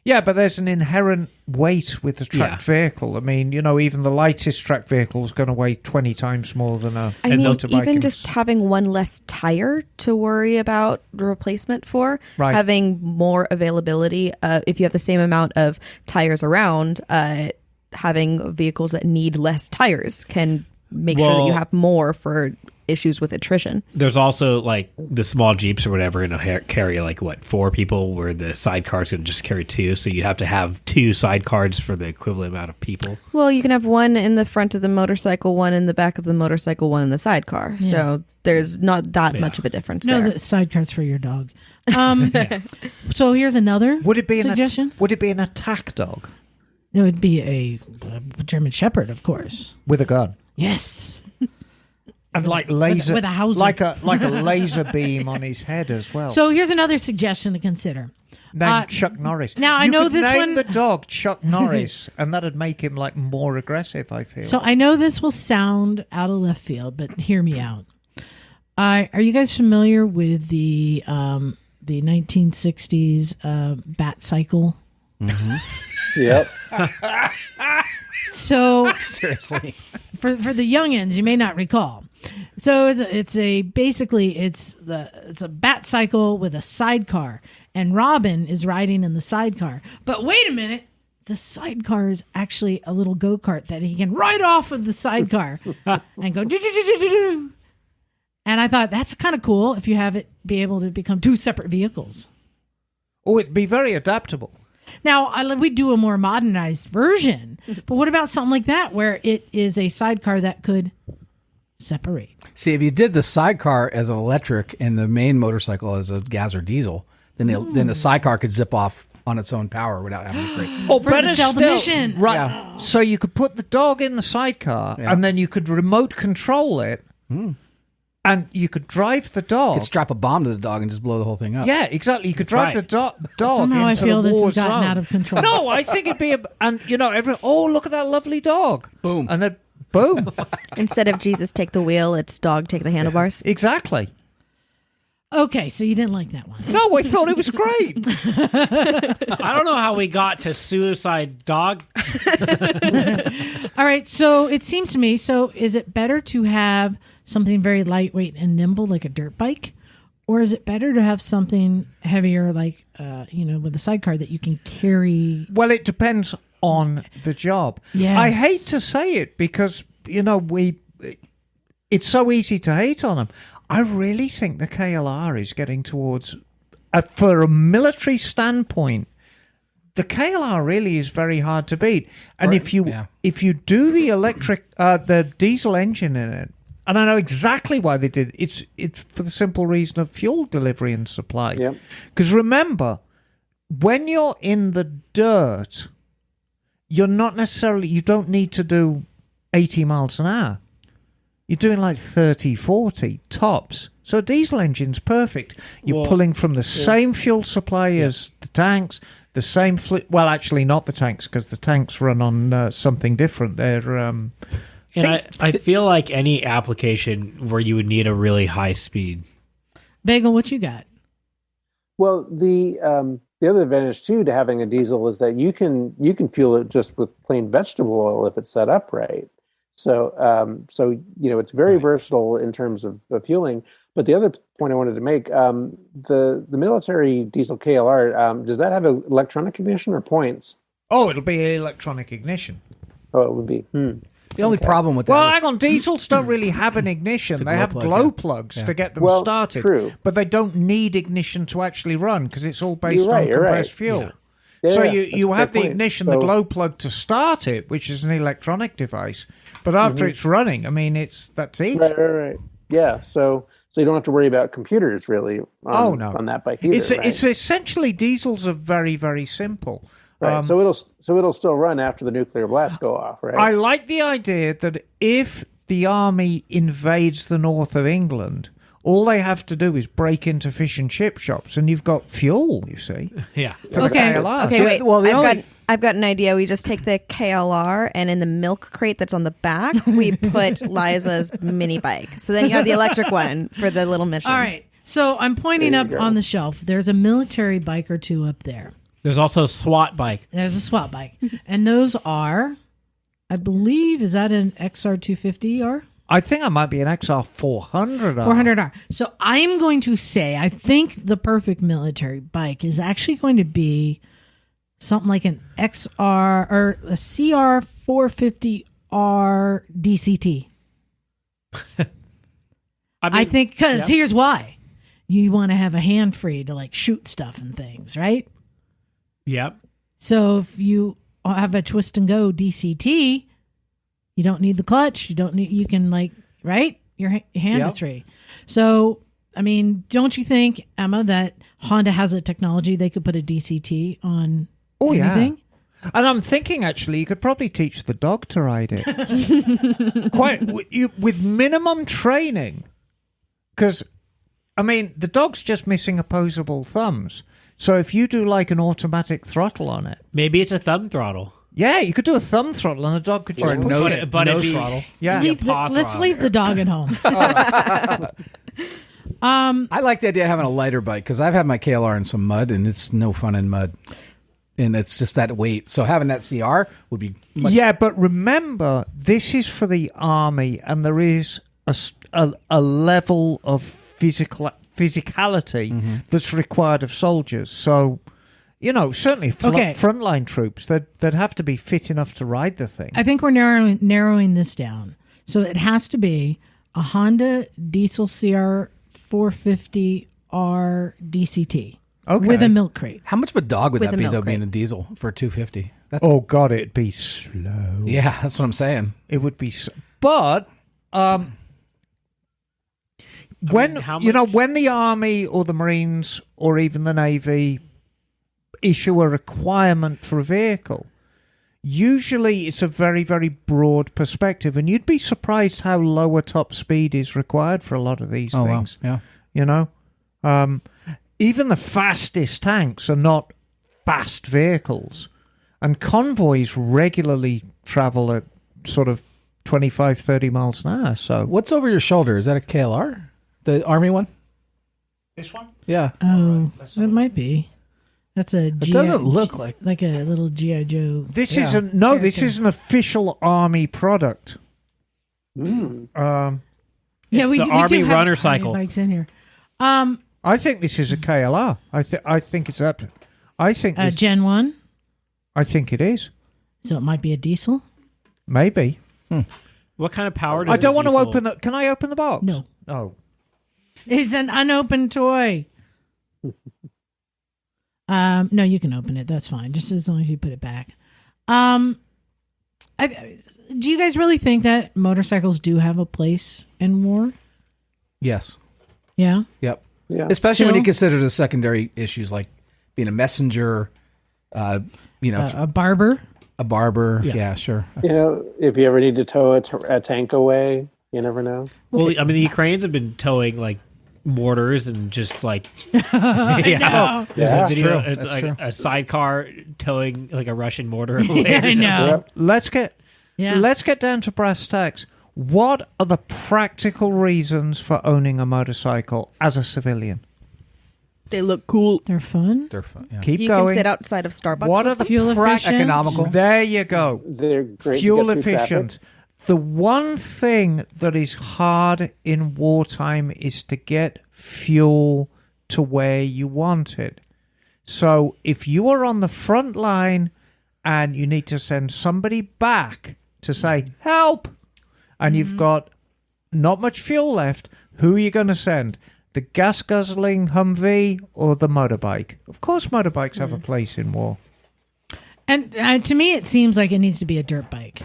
Yeah, but there's an inherent weight with the tracked vehicle. I mean, even the lightest tracked vehicle is going to weigh 20 times more than a I mean, motorbike. even just having one less tire to worry about the replacement for, having more availability. If you have the same amount of tires around, having vehicles that need less tires can make sure that you Well- have more for issues with attrition. There's also like the small Jeeps or whatever, and carry like what, 4 people, where the sidecar's going to just carry 2. So you have to have 2 sidecars for the equivalent amount of people. Well, you can have one in the front of the motorcycle, one in the back of the motorcycle, one in the sidecar. Yeah. So there's not that much of a difference No, there. the sidecars for your dog. So here's another Would it be suggestion. would it be an attack dog It would be a German Shepherd, of course. with a gun? Yes. And like laser, with a Hauser. like a laser beam on his head as well. So here's another suggestion to consider. Name Chuck Norris. now, I You know could this name one- the dog Chuck Norris, and that'd make him like more aggressive. I feel. So I know this will sound out of left field, but hear me out. Are you guys familiar with the 1960s bat cycle? Yep. So Seriously. for the youngins, you may not recall. So it's a bat cycle with a sidecar, and Robin is riding in the sidecar. But wait a minute, the sidecar is actually a little go-kart that he can ride off of the sidecar and go do-do-do-do-do-do. And I thought that's kind of cool if you have it be able to become 2 separate vehicles. Oh, it'd be very adaptable. Now, we do a more modernized version, but what about something like that where it is a sidecar that could separate? See, if you did the sidecar as an electric and the main motorcycle as a gas or diesel, then the sidecar could zip off on its own power without having to brake. Or For better the stealth still, mission. right? Yeah. So you could put the dog in the sidecar, Yeah. and then you could remote control it, and you could drive the You dog. could strap a bomb to the dog and just blow the whole thing up. Yeah, exactly. You could drive right. the dog Somehow I into feel the this war has gotten zone. out of control. No, I think it'd be look at that lovely dog. Boom. And then boom. Instead of Jesus take the wheel, it's dog take the handlebars. Exactly. Okay, so you didn't like that one. No, I thought it was great. I don't know how we got to suicide dog. All right, so it seems to me, so is it better to have something very lightweight and nimble like a dirt bike? Or is it better to have something heavier like, with a sidecar that you can carry? Well, it depends on the job. Yes. I hate to say it because, it's so easy to hate on them. I really think the KLR is getting towards, for a military standpoint, the KLR really is very hard to beat. And Right, if you do the electric, the diesel engine in it, and I know exactly why they did it's for the simple reason of fuel delivery and supply. Yep. Because remember, when you're in the dirt, you don't need to do 80 miles an hour. You're doing like 30, 40 tops. So a diesel engine's perfect. You're pulling from the same fuel supply as the tanks, the same well, actually not the tanks, because the tanks run on something different. They're And I feel like any application where you would need a really high speed. Bagel, what you got? Well, the other advantage too to having a diesel is that you can fuel it just with plain vegetable oil if it's set up right. So it's very versatile in terms of fueling. But the other point I wanted to make, the military diesel KLR, does that have an electronic ignition or points? it'll be electronic ignition. Oh, it would be. The only problem with that Well, is hang on, diesels don't really have an ignition. a They glow have plug, glow yeah. plugs Yeah. to get them Well, started. true. But they don't need ignition to actually run because it's all based You're right, on you're compressed right. fuel. Yeah, So that's you a have great the point. ignition, So- the glow plug to start it, which is an electronic device. But after it's running, I mean, that's it. Right. Yeah. So you don't have to worry about computers really on that bike either. It's essentially diesels are very, very simple. right. So it'll still run after the nuclear blasts go off, right? I like the idea that if the army invades the north of England, all they have to do is break into fish and chip shops, and you've got fuel. You see, Yeah. for Okay. the KLR. Okay, wait. well, I've got an idea. We just take the KLR and in the milk crate that's on the back, we put Liza's mini bike. So then you have the electric one for the little missions. All right, so I'm pointing There up you go. on the shelf. There's a military bike or two up there. There's also a SWAT bike. There's a SWAT bike. And those are, I believe, is that an XR250 or I think I might be an XR 400. 400R? So I'm going to say, I think the perfect military bike is actually going to be something like an XR or a CR 450R DCT. I think because here's why. You want to have a hand free to like shoot stuff and things, right? Yep. So if you have a twist and go DCT, you don't need the clutch. You can like, right? Your hand is free. So, I mean, don't you think, Emma, that Honda has a technology they could put a DCT on anything? Yeah. And I'm thinking, actually, you could probably teach the dog to ride it. With minimum training. Because, I mean, the dog's just missing opposable thumbs. So if you do like an automatic throttle on it. Maybe it's a thumb throttle. Yeah, you could do a thumb throttle and the dog could just Or nose it. throttle. Yeah. Let's leave the dog at home. I like the idea of having a lighter bike because I've had my KLR in some mud and it's no fun in mud. And it's just that weight. So having that CR would be much... Yeah, but remember, this is for the army and there is a level of physicality that's required of soldiers. So, you know, certainly frontline troops, they'd have to be fit enough to ride the thing. I think we're narrowing this down. So it has to be a Honda diesel CR 450R DCT with a milk crate. How much of a dog would With that a be, milk though, crate. being a diesel for 250? That's Oh, God, it'd be slow. Yeah, that's what I'm saying. It would be... But... when when the Army or the Marines or even the Navy issue a requirement for a vehicle, usually it's a very, very broad perspective, and you'd be surprised how low a top speed is required for a lot of these things. Wow. Yeah. You know, even the fastest tanks are not fast vehicles, and convoys regularly travel at sort of 25, 30 miles an hour. So What's over your shoulder? Is that a KLR? The Army one? this one. Yeah. Oh, it might be. That's a. It doesn't look like a little GI Joe. This Yeah. isn't. No, this is an official Army product. Mm. Yeah, we the do Army have runner Army cycle. bikes in here. I think this is a KLR. I think it's up. I think Gen 1, I think it is. so it might be a diesel. Maybe. What kind of power does I don't a want to diesel- open the. Can I open the box? No. Oh. It's an unopened toy. No, you can open it. That's fine. Just as long as you put it back. Do you guys really think that motorcycles do have a place in war? Yes. Yeah. Yep. Yeah. Especially when you Still? consider the secondary issues like being a messenger, A barber. a barber. Yeah, sure. You know, if you ever need to tow a tank away, you never know. Well, I mean, the Ukrainians have been towing like mortars and just like No. Yeah. That's true. It's That's like true. a sidecar towing like a Russian mortar away. Yeah, I know. Yep. Let's get Yeah. down to brass tacks. What are the practical reasons for owning a motorcycle as a civilian? They look cool. They're fun. They're fun. Yeah. Keep You going. can sit outside of Starbucks. What are with the them. Fuel efficient. Economical. There you go. They're great. to Fuel get through efficient. traffic. The one thing that is hard in wartime is to get fuel to where you want it. So if you are on the front line and you need to send somebody back to say, help, and you've got not much fuel left, who are you going to send? The gas-guzzling Humvee or the motorbike? Of course motorbikes have a place in war. And to me, it seems like it needs to be a dirt bike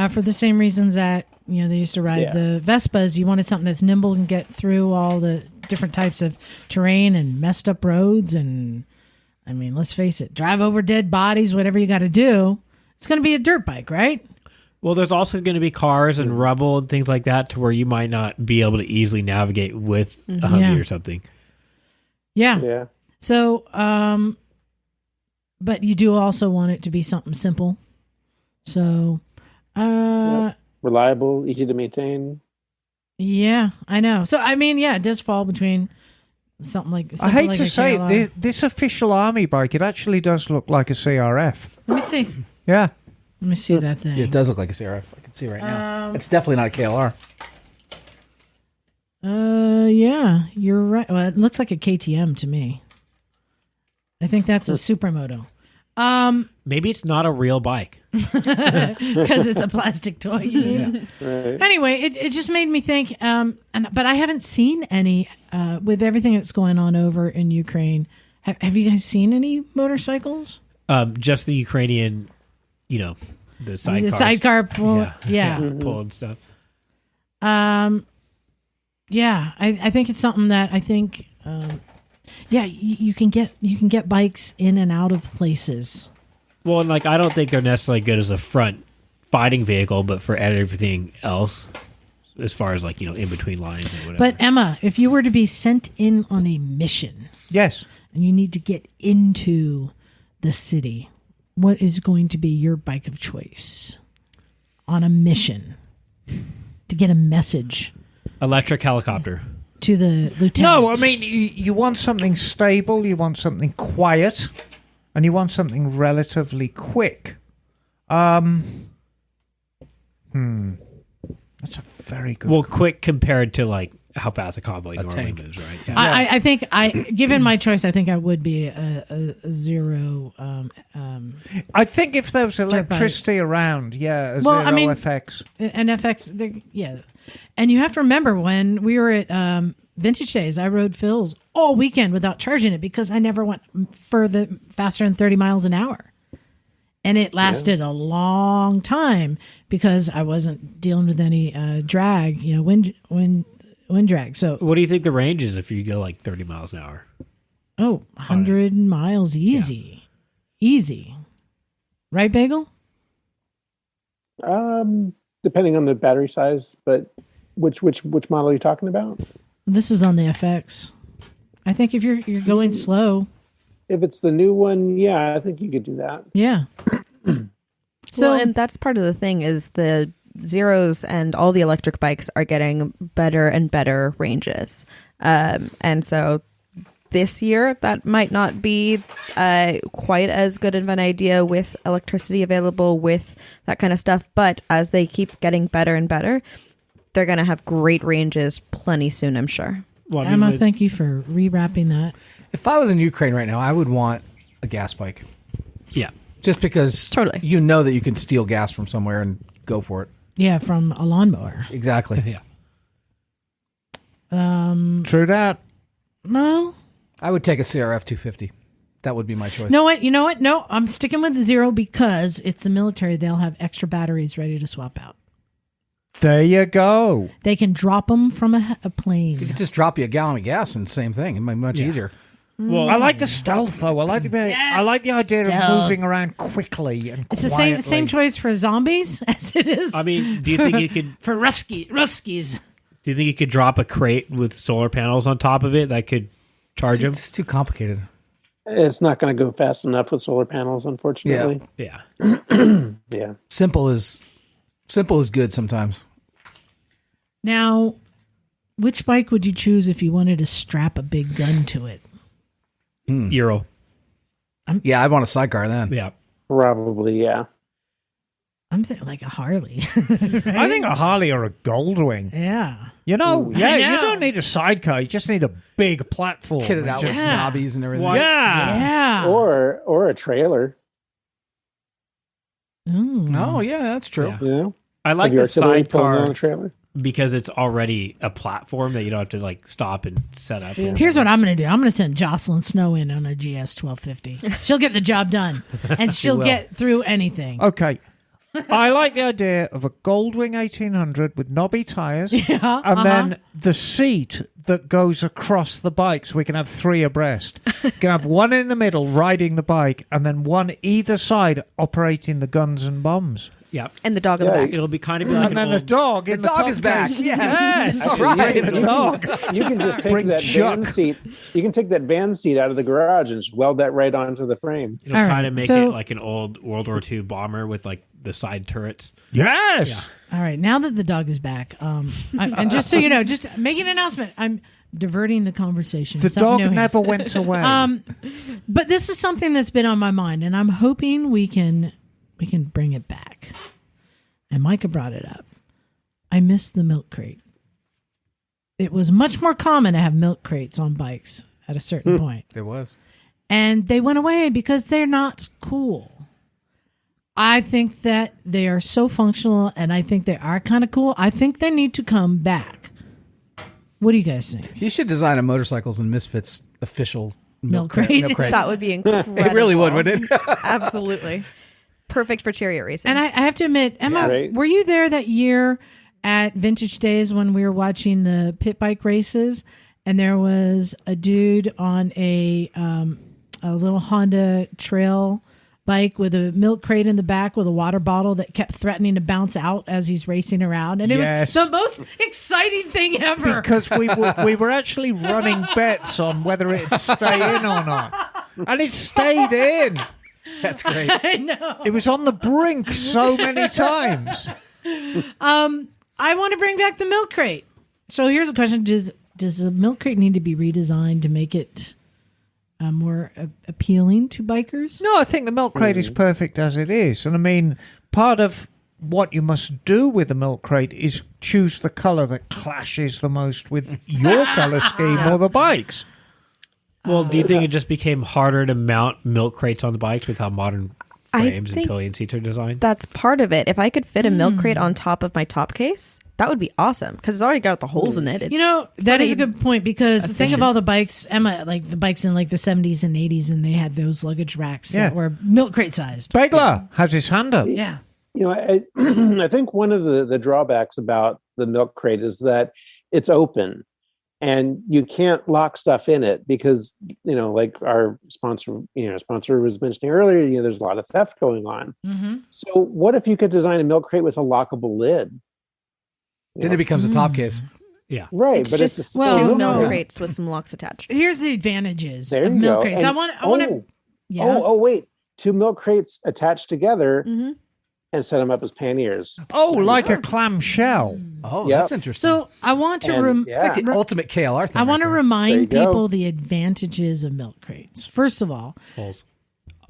for the same reasons that they used to ride the Vespas. You wanted something that's nimble and get through all the different types of terrain and messed up roads. And I mean, let's face it, drive over dead bodies, whatever you got to do. It's going to be a dirt bike, right? Well, there's also going to be cars and rubble and things like that to where you might not be able to easily navigate with a Humvee Yeah. or something. Yeah. Yeah. So, but you do also want it to be something simple. So, Reliable, easy to maintain. yeah, I know. So, I mean, yeah, it does fall between something like. I hate like to a say KLR. it, this official army bike, it actually does look like a CRF. Let me see. Yeah. Let me see that thing. Yeah, it does look like a CRF. I can see right now. It's definitely not a KLR. Yeah, you're right. Well, it looks like a KTM to me. I think that's a supermoto. Maybe it's not a real bike. Because it's a plastic toy. You mean? Right. Anyway, it just made me think. But I haven't seen any with everything that's going on over in Ukraine. Have you guys seen any motorcycles? Just the Ukrainian, the sidecars. The sidecar pull. Yeah. Pull and stuff. Yeah, I think it's something that I think. You can get bikes in and out of places. Well, and I don't think they're necessarily good as a front fighting vehicle, but for everything else, as far as in between lines and whatever. But Emma, if you were to be sent in on a mission, Yes. and you need to get into the city, what is going to be your bike of choice on a mission to get a message Electric helicopter. to the lieutenant? No, I mean, you want something stable, you want something quiet, and you want something relatively quick. That's a very good. Well, quick compared to how fast a convoy normally tank. moves, right? Yeah. I think given my choice, I think I would be a zero. I think if there was bike. electricity around, a Well, I zero mean- FX. An FX, yeah. And you have to remember when we were at Vintage Days, I rode Phil's all weekend without charging it because I never went faster than 30 miles an hour. And it lasted a long time because I wasn't dealing with any drag, wind drag. So, What do you think the range is if you go 30 miles an hour? 100 miles easy. Easy. Right, Bagel? Depending on the battery size, but which model are you talking about? This is on the FX. I think if you're going slow, If it's the new one, I think you could do that. yeah. So, and that's part of the thing is the Zeros and all the electric bikes are getting better and better ranges. And so this year, that might not be quite as good of an idea with electricity available with that kind of stuff. But as they keep getting better and better, they're going to have great ranges plenty soon, I'm sure. Well, Emma, thank you for rewrapping that. If I was in Ukraine right now, I would want a gas bike. yeah. Just because Totally. you know that you can steal gas from somewhere and go for it. Yeah, from a lawnmower. Exactly. Yeah. True that. Well, I would take a CRF 250. That would be my choice. you know what? No, I'm sticking with the Zero because it's the military. They'll have extra batteries ready to swap out. There you go. They can drop them from a plane. You could just drop you a gallon of gas and same thing. It'd be much easier. Well, I like the stealth though. I like the idea stealth. of moving around quickly and It's the quietly. same choice for zombies as it is. I mean, do you think you could? for Ruskies. Do you think you could drop a crate with solar panels on top of it that could charge them? It's too complicated. It's not going to go fast enough with solar panels, unfortunately. Yeah. Yeah. Simple is good sometimes. Now, which bike would you choose if you wanted to strap a big gun to it? Euro. Yeah, I'd want a sidecar then. Yeah. Probably, yeah. I'm thinking like a Harley. I think a Harley or a Goldwing. Yeah. You know, I know. you don't need a sidecar. You just need a big platform. Kit it out Just- with knobbies and everything. Yeah. Yeah. Or a trailer, Mm. Oh, yeah, that's true. Yeah. you know? I like Have your the artillery pulling on sidecar a trailer. because it's already a platform that you don't have to stop and set up. Here's what I'm going to do. I'm going to send Jocelyn Snow in on a GS 1250. She'll get the job done, and she'll get through anything. Okay. I like the idea of a Goldwing 1800 with knobby tires, and then the seat that goes across the bike, so we can have three abreast. We can have one in the middle riding the bike, and then one either side operating the guns and bombs. Yeah. And the dog in the back. It'll be kind of like And then the dog in the dog top is back. case. Yes. Yes. All right. The dog. You can just take Bring that Chuck. van seat. You can take that van seat out of the garage and just weld that right onto the frame. It'll All kind right, of make so- it like an old World War II bomber with the side turrets. Yes. All right, now that the dog is back, and just so you know, just make an announcement. I'm diverting the conversation. The Something dog new here. never went away. But this is something that's been on my mind, and I'm hoping we can bring it back. And Mycah brought it up. I miss the milk crate. It was much more common to have milk crates on bikes at a certain point. It was. and they went away because they're not cool. I think that they are so functional, and I think they are kind of cool. I think they need to come back. What do you guys think? You should design a Motorcycles and Misfits official Milk crate. That would be incredible. It really would, wouldn't it? Absolutely. Perfect for chariot racing. And I have to admit, Emma, Right. were you there that year at Vintage Days when we were watching the pit bike races, and there was a dude on a little Honda trail bike with a milk crate in the back with a water bottle that kept threatening to bounce out as he's racing around, and it was the most exciting thing ever. Because we were actually running bets on whether it'd stay in or not. And it stayed in. That's great. I know. It was on the brink so many times. I want to bring back the milk crate. So here's a question: Does the milk crate need to be redesigned to make it more appealing to bikers? No, I think the milk crate is perfect as it is. And I mean, part of what you must do with the milk crate is choose the colour that clashes the most with your colour scheme or the bike's. Well, do you think it just became harder to mount milk crates on the bikes with how modern frames and think pillion seats are designed? That's part of it. If I could fit a milk crate on top of my top case, that would be awesome because it's already got the holes in it. It's That is a good point because think of efficient. all the bikes, Emma, like the bikes in like the 70s and 80s, and they had those luggage racks that were milk crate sized. Bagel has his hand up. Yeah. You know, I think one of the drawbacks about the milk crate is that it's open and you can't lock stuff in it because, you know, like our sponsor was mentioning earlier, you know, there's a lot of theft going on. Mm-hmm. So what if you could design a milk crate with a lockable lid? Then it becomes a top case. Yeah. Right, It's but just it's well, two no. milk crates with some locks attached. Here's the advantages There of you milk go. crates. And- I want to. Yeah. Oh, wait. 2 milk crates attached together Mhm. and set them up as panniers. Oh, like a clam shell. Oh, Yep. that's interesting. So I want to. And, yeah. it's like the ultimate KLR thing. I want to There you remind go. people the advantages of milk crates. First of all, Holes.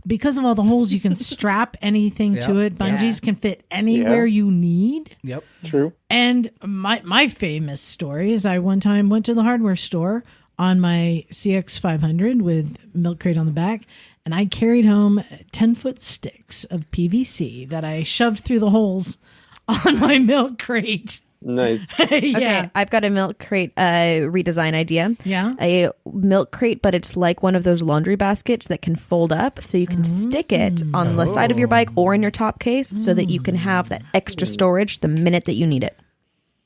because of all the holes, you can strap anything to Yeah. it. Bungees can fit anywhere you need. Yep. True. And my famous story is I one time went to the hardware store on my CX500 with milk crate on the back, and I carried home 10-foot sticks of PVC that I shoved through the holes on my milk crate. Nice. Yeah. Okay, I've got a milk crate redesign idea. Yeah. A milk crate, but it's like one of those laundry baskets that can fold up so you can stick it on the side of your bike or in your top case so that you can have that extra storage the minute that you need it.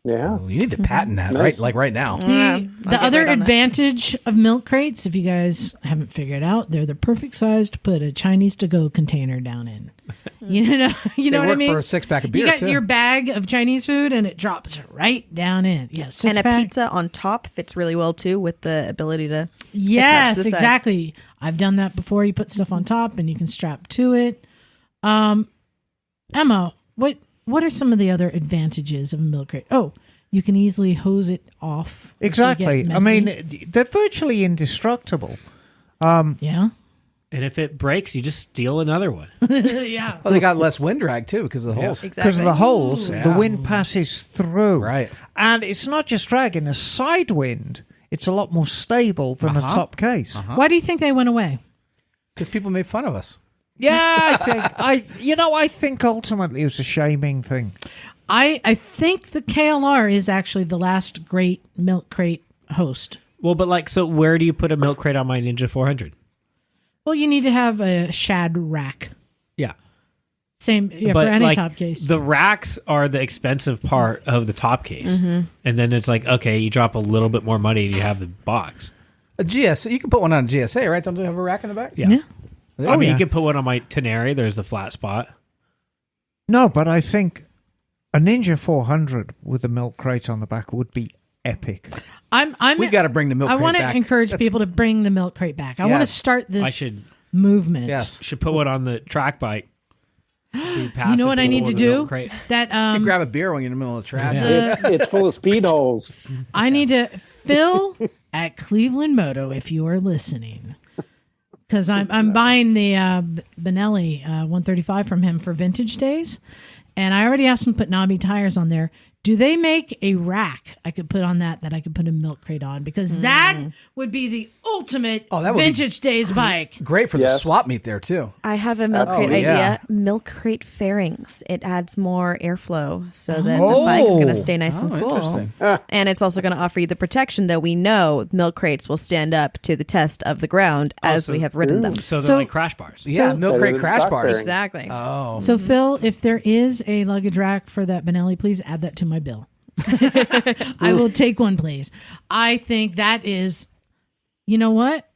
Yeah. Well, you need to patent that, Nice. right? Like right now. I'll The get other right on that. advantage of milk crates, if you guys haven't figured out, they're the perfect size to put a Chinese to-go container down in. You know They what I work mean? for a 6-pack of beer, You got too. your bag of Chinese food, and it drops right down in. Yes, And a six-pack. pizza on top fits really well too with the ability to Yes, attach the sides. exactly. I've done that before. You put stuff on top, and you can strap to it. Emma, what are some of the other advantages of a milk crate? Oh, you can easily hose it off. if you Exactly. get I messy. mean, they're virtually indestructible. Yeah. And if it breaks, you just steal another one. Yeah. Well, they got less wind drag, too, because of the holes. Because of the holes, Yeah. the wind passes through. Right. And it's not just dragging a side wind, it's a lot more stable than a top case. Why do you think they went away? Because people made fun of us. Yeah, I think ultimately it was a shaming thing. I think the KLR is actually the last great milk crate host. Well, but so where do you put a milk crate on my Ninja 400? Well, you need to have a shad rack. Yeah. Same for any top case. The racks are the expensive part of the top case. And then it's like, okay, you drop a little bit more money and you have the box. A GS, you can put one on a GSA, right? Don't they have a rack in the back? Yeah. Yeah. I mean, you can put one on my Tenere. There's the flat spot. No, but I think a Ninja 400 with a milk crate on the back would be epic. We've got to bring the milk I crate want to back. encourage That's- people to bring the milk crate back. I want to Yes. start this I should movement. Yes. put one on the track bike. You know what I need to do? That You grab a beer when you're in the middle of the track. It's full of speed holes. I need to Phil at Cleveland Moto if you are listening. Because I'm buying the Benelli 135 from him for Vintage Days. And I already asked him to put knobby tires on there. Do they make a rack I could put on that I could put a milk crate on? Because that would be the ultimate that would be vintage days bike. Great for the swap meet there too. I have a milk crate yeah. idea. Milk crate fairings. It adds more airflow so that the bike is going to stay nice and cool. Interesting. And it's also going to offer you the protection that we know milk crates will stand up to the test of the ground as we have ridden them. So they're like crash bars. Yeah, milk better crate than crash stock bars. bearing. Exactly. Oh. So Phil, if there is a luggage rack for that Benelli, please add that to my bill. I will take one, please. I think that is, you know what?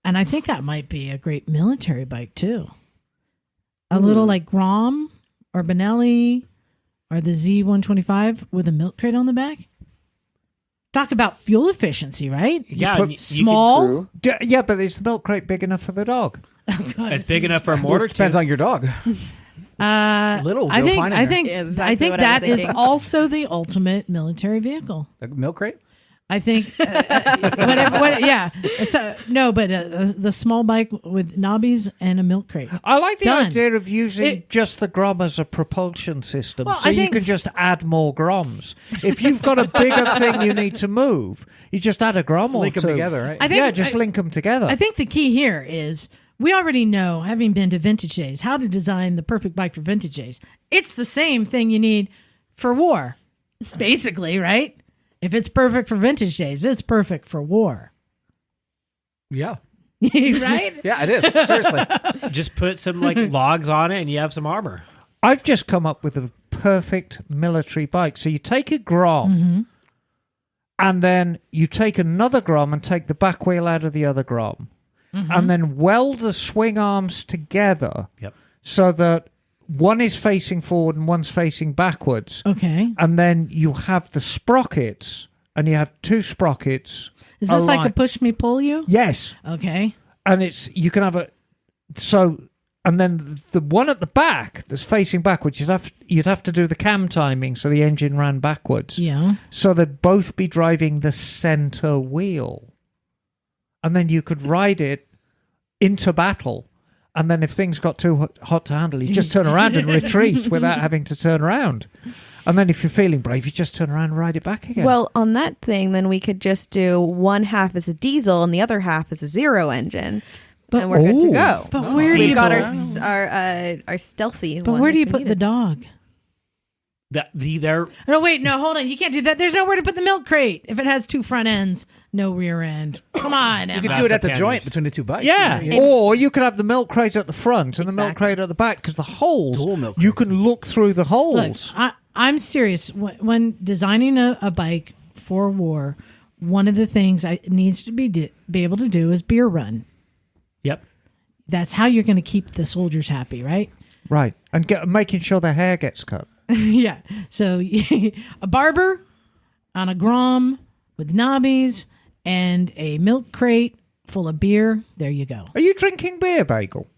And I think that might be a great military bike too. A little like Grom or Benelli or the Z125 with a milk crate on the back. Talk about fuel efficiency, right? Yeah, put and you Small. True. Yeah, but is the milk crate big enough for the dog? it's big enough for a mortar Depends tube. on your dog. Little. I go think find I in there. think Yeah, I exactly think what I was that is thinking. also the ultimate military vehicle. A milk crate. I think it's the small bike with knobbies and a milk crate. I like the Done. idea of using just the Grom as a propulsion system, Well, so I you think- can just add more Groms. If you've got a bigger thing you need to move, you just add a Grom or Link them two. together, right? I think just link them together. I think the key here is we already know, having been to Vintage Days, how to design the perfect bike for Vintage Days. It's the same thing you need for war, basically, right? If it's perfect for Vintage Days, it's perfect for war. Yeah. Right? Yeah, it is. Seriously. Just put some like logs on it, and you have some armor. I've just come up with a perfect military bike. So you take a Grom, and then you take another Grom and take the back wheel out of the other Grom, and then weld the swing arms together Yep. so that one is facing forward and one's facing backwards. Okay. And then you have the sprockets, and you have two sprockets. Is this like a aligned. push me, pull you? Yes. Okay. And you can have and then the one at the back that's facing backwards, you'd have to do the cam timing so the engine ran backwards. Yeah. So they'd both be driving the center wheel. And then you could ride it into battle. And then if things got too hot to handle, you just turn around and retreat without having to turn around. And then if you're feeling brave, you just turn around and ride it back again. Well, on that thing, then we could just do one half as a diesel and the other half as a zero engine, and we're good to go. But where do We've you got put, our stealthy. but one where do if you we put need the it. dog? They're No, wait, no, hold on. You can't do that. There's nowhere to put the milk crate if it has two front ends, no rear end. Come on, You Emma. could That's do it at the the joint canvas. between the two bikes. yeah. You know, Or you could have the milk crate at the front and the milk Exactly. crate at the back, because the holes, Dual milk you crates. can look through the Look, holes. I'm serious. When designing a bike for war, one of the things I needs to be able to do is beer run. yep. That's how you're going to keep the soldiers happy, right? Right. And making sure their hair gets cut. Yeah. So a barber on a Grom with knobbies and a milk crate full of beer. There you go. Are you drinking beer, Bagel?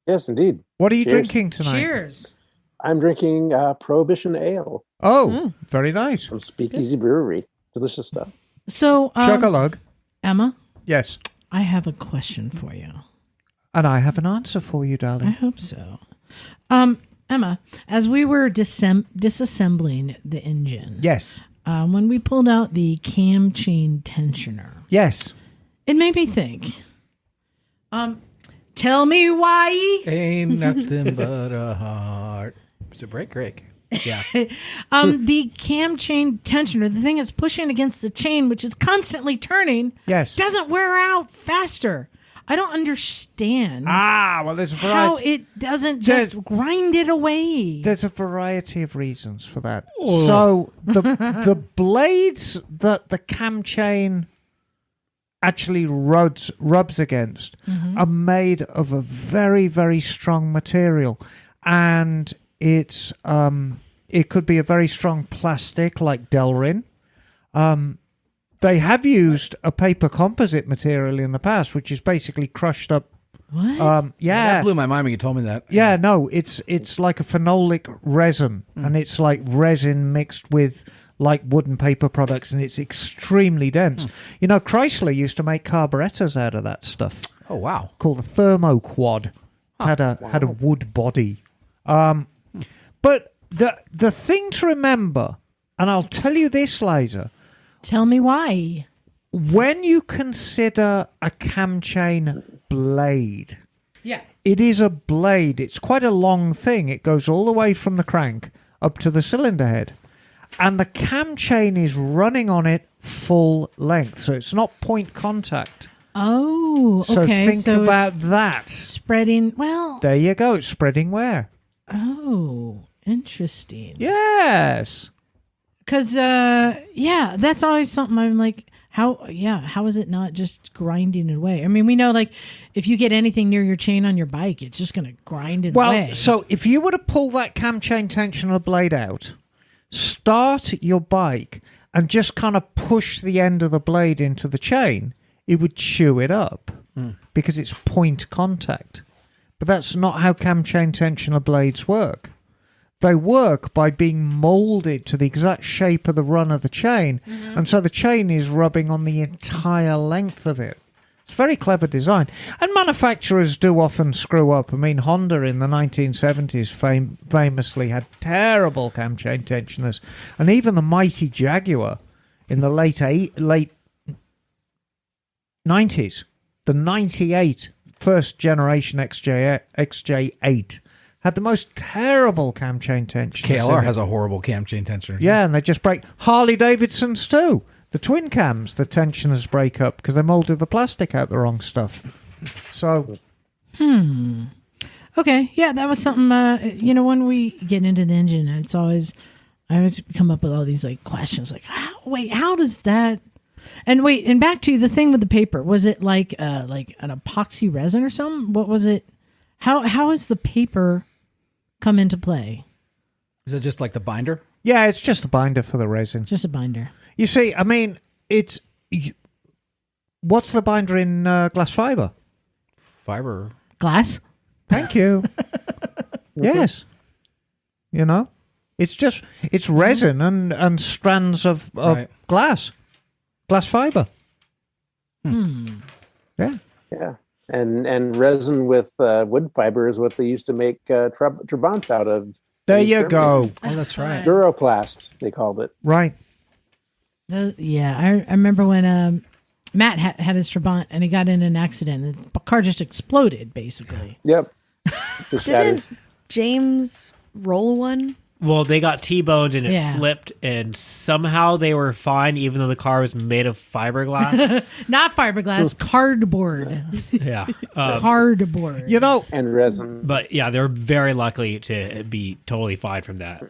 Yes, indeed. What are you Cheers. drinking tonight? Cheers. I'm drinking Prohibition Ale Oh, very nice. from Speakeasy Brewery. Delicious stuff. So, Chug-a-lug. Emma, Yes. I have a question for you. And I have an answer for you, I darling. hope so. Emma, as we were disassembling the engine, Yes. when we pulled out the cam chain tensioner, Yes. it made me think. Tell me why. Ain't nothing but a heart. Is it break, Rick? Yeah. The cam chain tensioner, the thing is pushing against the chain, which is constantly turning, Yes. doesn't wear out faster. I don't understand Well, there's a how variety. it doesn't just There's- grind it away. There's a variety of reasons for that. So the blades that the cam chain actually rubs against are made of a very, very strong material, and it's it could be a very strong plastic like Delrin. They have used a paper composite material in the past, which is basically crushed up. What? That blew my mind when you told me that. Yeah, no, it's like a phenolic resin, and it's like resin mixed with like wooden paper products, and it's extremely dense. You know, Chrysler used to make carburetors out of that stuff Oh, wow. called the Thermoquad. It had a wood body. But the thing to remember, and I'll tell you this, Liza, Tell me why. when you consider a cam chain blade, Yeah. it is a blade. It's quite a long thing. It goes all the way from the crank up to the cylinder head. And the cam chain is running on it full length. So it's not point contact. Oh, So okay. think so about it's that. spreading. Well, There you go. It's spreading wear. oh, interesting. Yes. Because, yeah, that's always something I'm like, how is it not just grinding it away? I mean, we know, like, if you get anything near your chain on your bike, it's just going to grind it away. Well, so if you were to pull that cam chain tensioner blade out, start your bike and just kind of push the end of the blade into the chain, it would chew it up because it's point contact. But that's not how cam chain tensioner blades work. They work by being molded to the exact shape of the run of the chain, and so the chain is rubbing on the entire length of it. It's very clever design. And manufacturers do often screw up. I mean, Honda in the 1970s famously had terrible cam chain tensioners, and even the mighty Jaguar in the late 90s, the 98 first generation XJ8 had the most terrible cam chain tensioners. KLR has a horrible cam chain tensioner. Yeah, and they just break. Harley Davidson's too. The twin cams, the tensioners break up because they molded the plastic out the wrong stuff. So, Okay, yeah, that was something. When we get into the engine, I always come up with all these like questions, like, how does that? And back to the thing with the paper. Was it like an epoxy resin or something? What was it? How is the paper come into play? Is it just like the binder? yeah, it's just a binder for the resin. Just a binder. You see, I mean, what's the binder in glass fiber? Fiber. Glass? Thank you. Yes. You know, it's resin and strands of Right. glass fiber. Yeah. Yeah. And resin with wood fiber is what they used to make Trabants out of. There in you Germany. go. Oh, that's right. Duroplast, they called it. Right. I remember when Matt had his Trabant and he got in an accident. The car just exploded, basically. Yep. Just had Didn't his- James roll one? Well, they got T-boned and it Yeah. flipped, and somehow they were fine, even though the car was made of fiberglass. Not fiberglass, cardboard. Yeah. Cardboard. You know, and resin. But yeah, they're very lucky to be totally fine from that.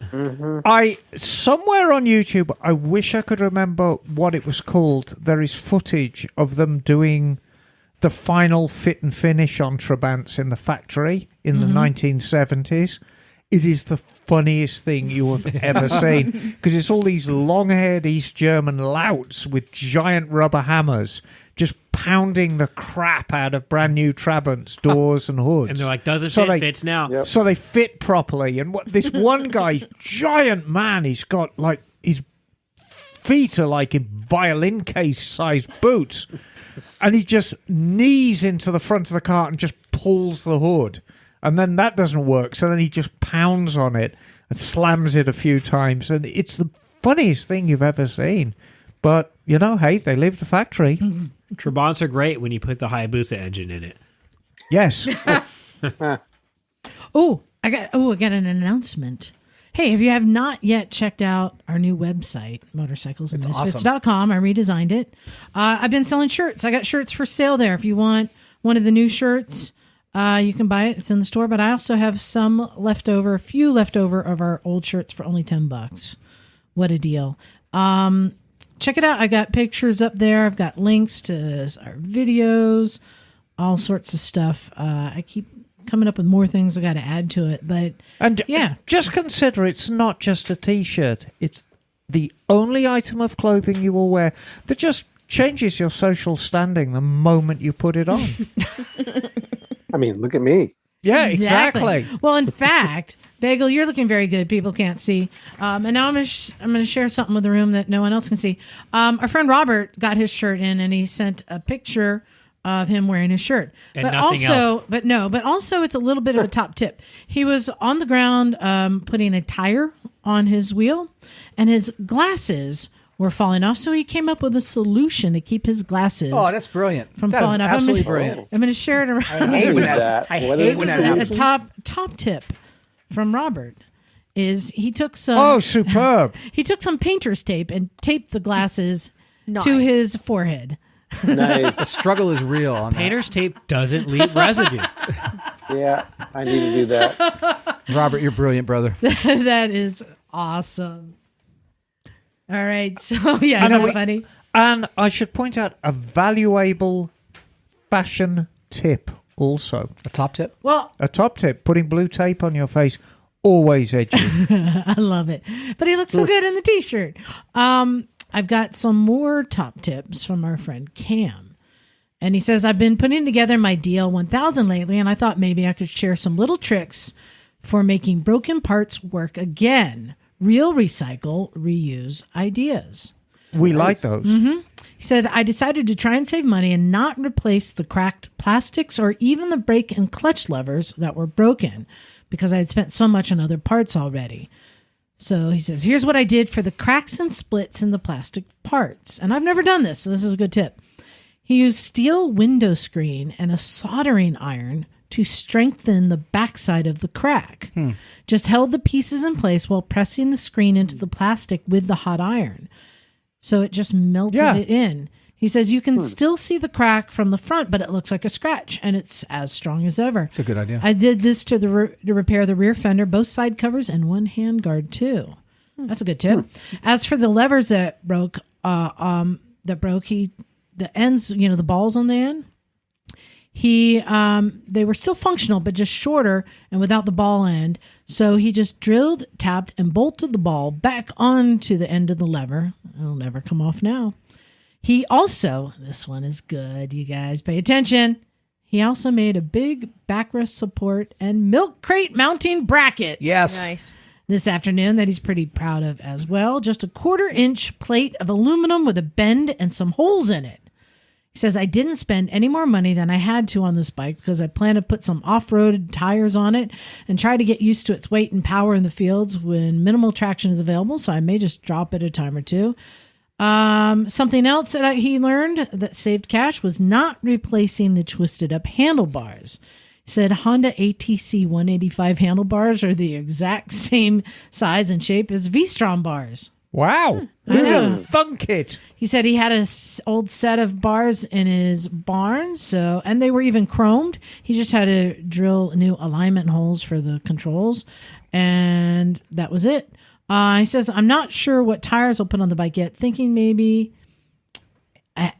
somewhere on YouTube, I wish I could remember what it was called. There is footage of them doing the final fit and finish on Trabants in the factory in the 1970s. It is the funniest thing you have ever seen because it's all these long-haired East German louts with giant rubber hammers just pounding the crap out of brand new Trabants doors and hoods. And they're like, doesn't So fit, they- fits now. Yep. So they fit properly. And this one guy's giant man, he's got like his feet are like in violin case sized boots. And he just knees into the front of the car and just pulls the hood. And then that doesn't work. So then he just pounds on it and slams it a few times. And it's the funniest thing you've ever seen. But, you know, hey, they leave the factory. Trabants are great when you put the Hayabusa engine in it. Yes. I got an announcement. Hey, if you have not yet checked out our new website, motorcyclesandmisfits.com, I redesigned it. I've been selling shirts. I got shirts for sale there. If you want one of the new shirts, you can buy it. It's in the store. But I also have a few leftover of our old shirts for only $10. What a deal. Check it out. I got pictures up there. I've got links to our videos, all sorts of stuff. I keep coming up with more things I got to add to it. But And yeah. just consider it's not just a T-shirt. It's the only item of clothing you will wear that just changes your social standing the moment you put it on. I mean, look at me. Yeah, exactly. Well, in fact, Bagel, you're looking very good. People can't see. And now I'm going to share something with the room that no one else can see. Our friend Robert got his shirt in, and he sent a picture of him wearing his shirt. And but nothing also, else. but also it's a little bit of a top tip. He was on the ground putting a tire on his wheel, and his glasses were falling off. So he came up with a solution to keep his glasses Oh, that's brilliant. from That is falling off. absolutely brilliant. I'm going to share it around. I hate when that. I What hate is when the that A happens. top tip from Robert is he took some Oh, superb. he took some painter's tape and taped the glasses Nice. to his forehead. Nice. The struggle is real on that. Painter's tape doesn't leave residue. Yeah, I need to do that. Robert, you're brilliant, brother. That is awesome. All right, so yeah, know that's we- funny. And I should point out a valuable fashion tip also. A top tip? Well, A top tip, putting blue tape on your face, always edgy. I love it. But he looks so good in the t-shirt. I've got some more top tips from our friend Cam. And he says, I've been putting together my DL1000 lately, and I thought maybe I could share some little tricks for making broken parts work again. Real recycle, reuse ideas. We like those. He said, I decided to try and save money and not replace the cracked plastics or even the brake and clutch levers that were broken because I had spent so much on other parts already. So he says, here's what I did for the cracks and splits in the plastic parts. And I've never done this, so this is a good tip. He used steel window screen and a soldering iron to strengthen the backside of the crack. Just held the pieces in place while pressing the screen into the plastic with the hot iron. So it just melted it in. He says you can still see the crack from the front, but it looks like a scratch, and it's as strong as ever. It's a good idea. I did this to to repair the rear fender, both side covers, and one hand guard too. That's a good tip. As for the levers that broke, the ends, the balls on the end, they were still functional, but just shorter and without the ball end. So he just drilled, tapped, and bolted the ball back onto the end of the lever. It'll never come off now. He also, this one is good, you guys, pay attention. He also made a big backrest support and milk crate mounting bracket. Yes. Nice. This afternoon that he's pretty proud of as well. Just a 1/4-inch plate of aluminum with a bend and some holes in it. He says, I didn't spend any more money than I had to on this bike because I plan to put some off-road tires on it and try to get used to its weight and power in the fields when minimal traction is available. So I may just drop it a time or two. Something else that he learned that saved cash was not replacing the twisted up handlebars. He said Honda ATC 185 handlebars are the exact same size and shape as V-Strom bars. Wow. I Who'd know. have thunk it? He said he had an old set of bars in his barn, and they were even chromed. He just had to drill new alignment holes for the controls, and that was it. He says, I'm not sure what tires I'll put on the bike yet, thinking maybe, I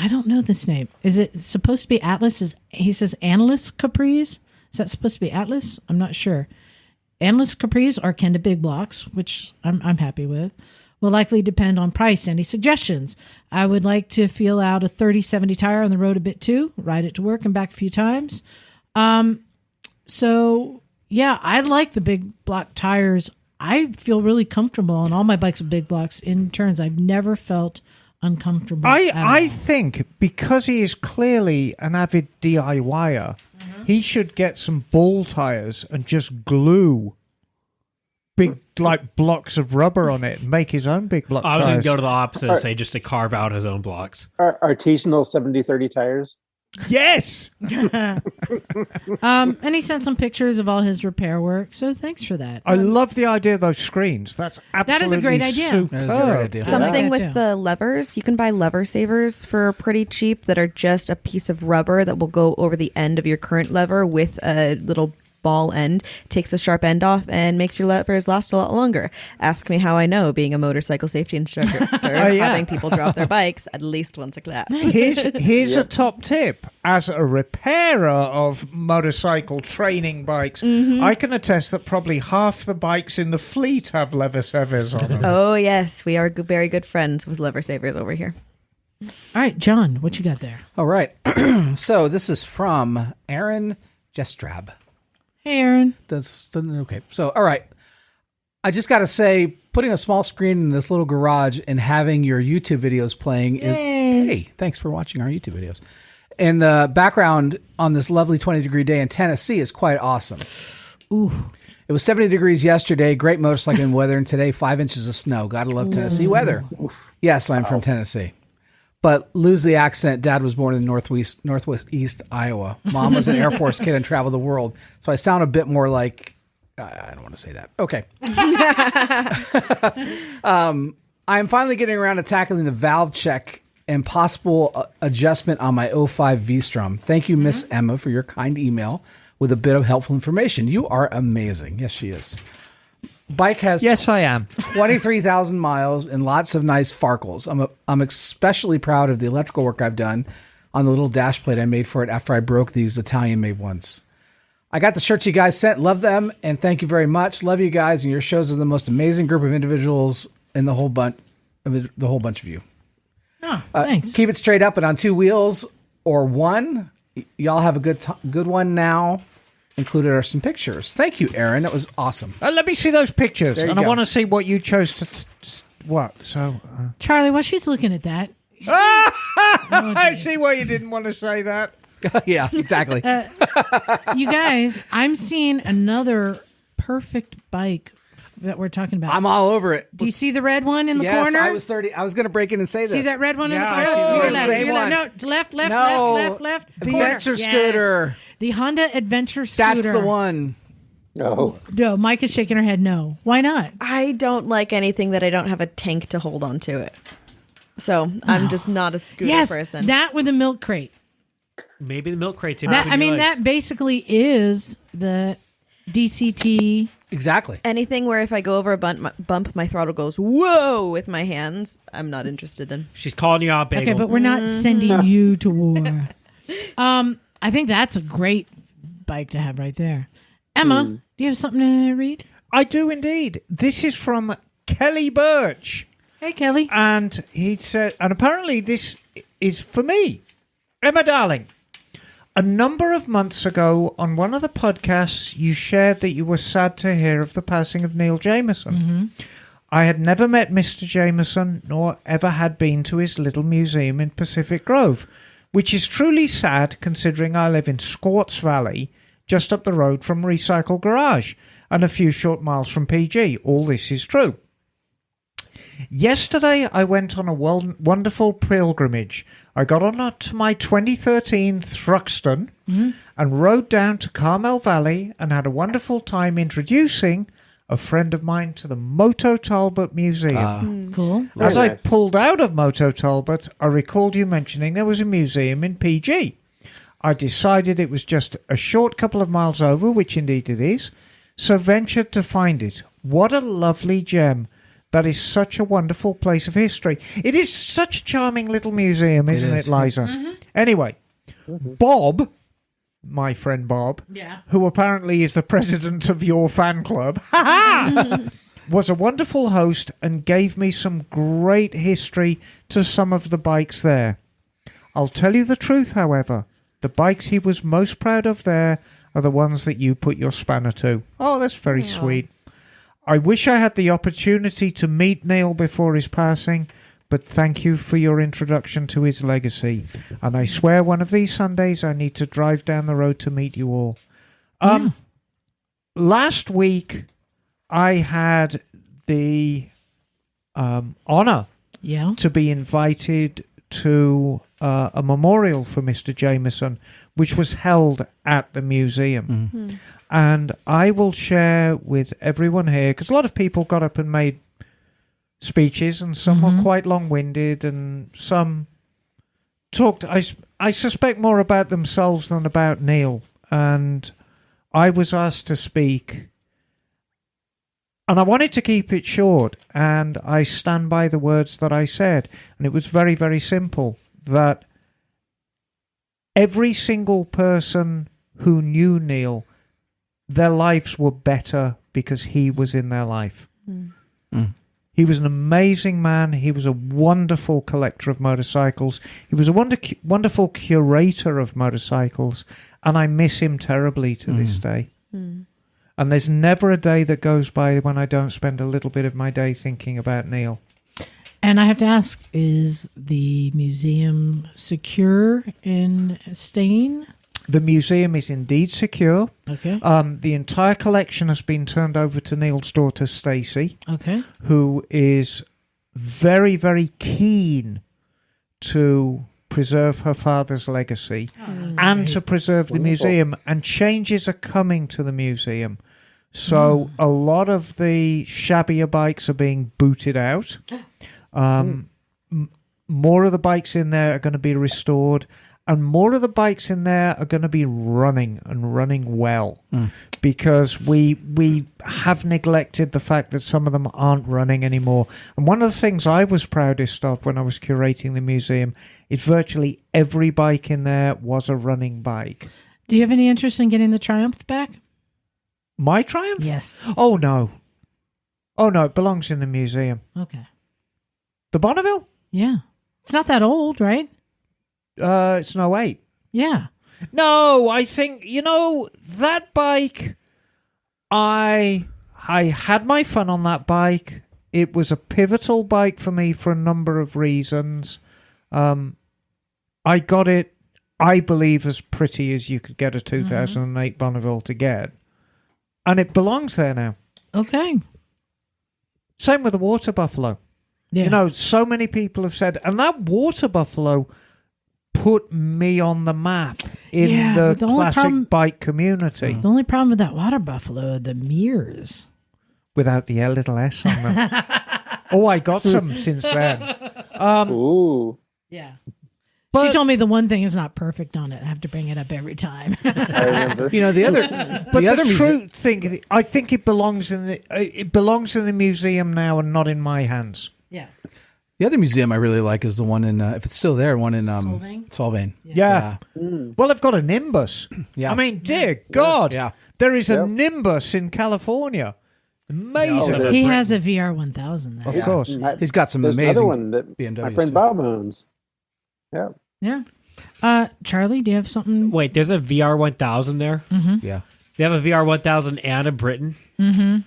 don't know this name. Is it supposed to be Atlas? He says Analyst Capris. Is that supposed to be Atlas? I'm not sure. Analyst Capris or Kenda Big Blocks, which I'm happy with, will likely depend on price. Any suggestions? I would like to feel out a 30/70 tire on the road a bit too, ride it to work and back a few times. So yeah, I like the big block tires. I feel really comfortable on all my bikes with big blocks in turns. I've never felt uncomfortable. I think because he is clearly an avid DIYer, he should get some ball tires and just glue big blocks of rubber on it and make his own big block I was going tires. to go to the opposite and say just to carve out his own blocks. Artisanal 70/30 tires. Yes. And he sent some pictures of all his repair work. So thanks for that. I love the idea of those screens. That's absolutely That is a great idea. superb. That is a great idea. Something Yeah. with the levers. You can buy lever savers for pretty cheap that are just a piece of rubber that will go over the end of your current lever with a little ball end, takes the sharp end off and makes your levers last a lot longer. Ask me how I know, being a motorcycle safety instructor, having people drop their bikes at least once a class. Here's a top tip. As a repairer of motorcycle training bikes, I can attest that probably half the bikes in the fleet have lever savers on them. Oh yes, we are very good friends with lever savers over here. All right, John, what you got there? All right. So this is from Aaron Gestrab. Hey, Aaron. That's okay. So, all right. I just got to say, putting a small screen in this little garage and having your YouTube videos playing is Hey, thanks for watching our YouTube videos. And the background on this lovely 20-degree day in Tennessee is quite awesome. Ooh. It was 70 degrees yesterday, great motorcycling weather, and today 5 inches of snow. Gotta love Tennessee weather. Yes, I'm from Tennessee. But lose the accent. Dad was born in northwest Iowa. Mom was an Air Force kid and traveled the world. So I sound a bit more like, I don't want to say that. Okay. I'm finally getting around to tackling the valve check and possible adjustment on my 05 V-Strum. Thank you, Miss Emma, for your kind email with a bit of helpful information. You are amazing. Yes, she is. Bike has Yes, I am. 23,000 miles and lots of nice farkles. I'm especially proud of the electrical work I've done on the little dash plate I made for it after I broke these Italian-made ones. I got the shirts you guys sent. Love them, and thank you very much. Love you guys, and your shows are the most amazing group of individuals in the whole bunch of you. Oh, thanks. Keep it straight up and on 2 wheels or one. Y'all have a good one now. Included are some pictures. Thank you, Aaron. That was awesome. Let me see those pictures, There you and I go. want to see what you chose to. What? So. Charlie, while she's looking at that, I see why you didn't want to say that. Yeah, exactly. you guys, I'm seeing another perfect bike that we're talking about. I'm all over it. Do you see the red one in the Yes, corner? I was 30. I was going to break in and say this. See that red one in the Yeah, corner? I see To the your red left, one. to your Same left. No, left, No, left. the corner. adventure scooter. The Honda Adventure Scooter. That's the one. Oh, No, Mike is shaking her head no. Why not? I don't like anything that I don't have a tank to hold on to it. So I'm just not a scooter Yes, person. that with a milk crate. Maybe the milk crate. That basically is the DCT. Exactly. Anything where if I go over a bump, my throttle goes, whoa, with my hands, I'm not interested in. She's calling you out, Bagel. Okay, but we're not sending you to war. I think that's a great bike to have right there. Emma, do you have something to read? I do indeed. This is from Kelly Birch. Hey, Kelly. And he said, and apparently this is for me. Emma, darling, a number of months ago on one of the podcasts, you shared that you were sad to hear of the passing of Neil Jameson. I had never met Mr. Jameson, nor ever had been to his little museum in Pacific Grove, which is truly sad considering I live in Squarts Valley, just up the road from Recycle Garage, and a few short miles from PG. All this is true. Yesterday, I went on a wonderful pilgrimage. I got on to my 2013 Thruxton and rode down to Carmel Valley and had a wonderful time introducing a friend of mine to the Moto Talbot Museum. Cool. As I nice. pulled out of Moto Talbot, I recalled you mentioning there was a museum in PG. I decided it was just a short couple of miles over, which indeed it is, so ventured to find it. What a lovely gem. That is such a wonderful place of history. It is such a charming little museum, isn't it, Liza? Anyway, Bob, my friend Bob, who apparently is the president of your fan club, was a wonderful host and gave me some great history to some of the bikes there. I'll tell you the truth, however. The bikes he was most proud of there are the ones that you put your spanner to. Oh, that's very sweet. I wish I had the opportunity to meet Neil before his passing, but thank you for your introduction to his legacy. And I swear one of these Sundays I need to drive down the road to meet you all. Last week, I had the honor to be invited to a memorial for Mr. Jameson, which was held at the museum. And I will share with everyone here, because a lot of people got up and made speeches, and some were quite long-winded, and some talked, I suspect, more about themselves than about Neil. And I was asked to speak, and I wanted to keep it short, and I stand by the words that I said. And it was very, very simple, that every single person who knew Neil, their lives were better because he was in their life. He was an amazing man. He was a wonderful collector of motorcycles. He was a wonderful curator of motorcycles, and I miss him terribly to this day. And there's never a day that goes by when I don't spend a little bit of my day thinking about Neil. And I have to ask, is the museum secure in staying? The museum is indeed secure. Okay. The entire collection has been turned over to Neil's daughter, Stacey, Okay. who is very, very keen to preserve her father's legacy and to preserve the museum. And changes are coming to the museum. So a lot of the shabbier bikes are being booted out. More of the bikes in there are going to be restored. And more of the bikes in there are going to be running and running well, because we have neglected the fact that some of them aren't running anymore. And one of the things I was proudest of when I was curating the museum is virtually every bike in there was a running bike. Do you have any interest in getting the Triumph back? My Triumph? Yes. Oh, no. Oh, no, it belongs in the museum. Okay. The Bonneville? Yeah. It's not that old, right? It's an 08. Yeah. No, I think, that bike, I had my fun on that bike. It was a pivotal bike for me for a number of reasons. I got it, I believe, as pretty as you could get a 2008 Bonneville to get. And it belongs there now. Okay. Same with the Water Buffalo. Yeah. So many people have said, and that Water Buffalo put me on the map in the classic bike community. The only problem with that Water Buffalo are the mirrors. Without the little S on them. Oh, I got some since then. Ooh. Yeah. But, she told me the one thing is not perfect on it. I have to bring it up every time. I remember. The other, but the true thing, I think it belongs in the museum now and not in my hands. Yeah. The other museum I really like is the one in, if it's still there, one in Solvang. Yeah. Well, they've got a Nimbus. Yeah. I mean, dear God, Yeah. there is a Nimbus in California. Amazing. Yeah, He has a VR 1000 there. Of course. He's got some There's amazing another one that BMWs my friend too. Bob owns. Yeah. Yeah. Charlie, do you have something? Wait, there's a VR 1000 there? Yeah. They have a VR 1000 and a Britain? Mm-hmm.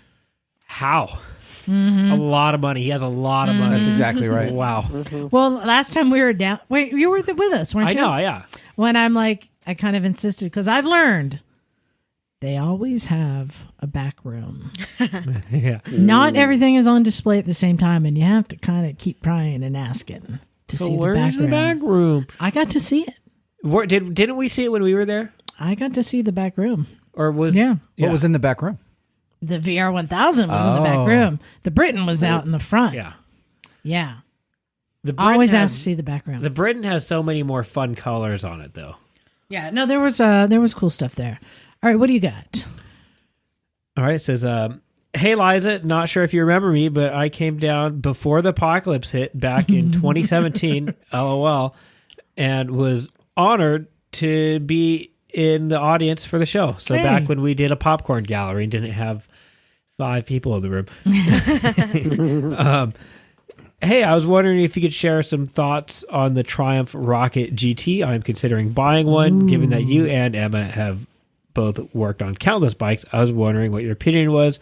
How? A lot of money. He has a lot of money. That's exactly right. Wow. Well, last time we were down, wait, you were with us, weren't I you? know, yeah. When I'm like, I kind of insisted because I've learned they always have a back room. Yeah. Not everything is on display at the same time, and you have to kind of keep prying and asking to So see the back where's the room. back room? I got to see it. Didn't we see it when we were there? I got to see the back room. Or was Yeah. What was in the back room? The VR 1000 was in the back room. The Britain was out in the front. Yeah. Yeah. The I always Britain ask to see the back room. The Britain has so many more fun colors on it, though. Yeah. No, there was cool stuff there. All right. What do you got? All right, it says, hey, Liza, not sure if you remember me, but I came down before the apocalypse hit back in 2017, LOL, and was honored to be in the audience for the show. So back when we did a popcorn gallery and didn't have 5 people in the room. Hey, I was wondering if you could share some thoughts on the Triumph Rocket GT. I'm considering buying one, given that you and Emma have both worked on countless bikes. I was wondering what your opinion was.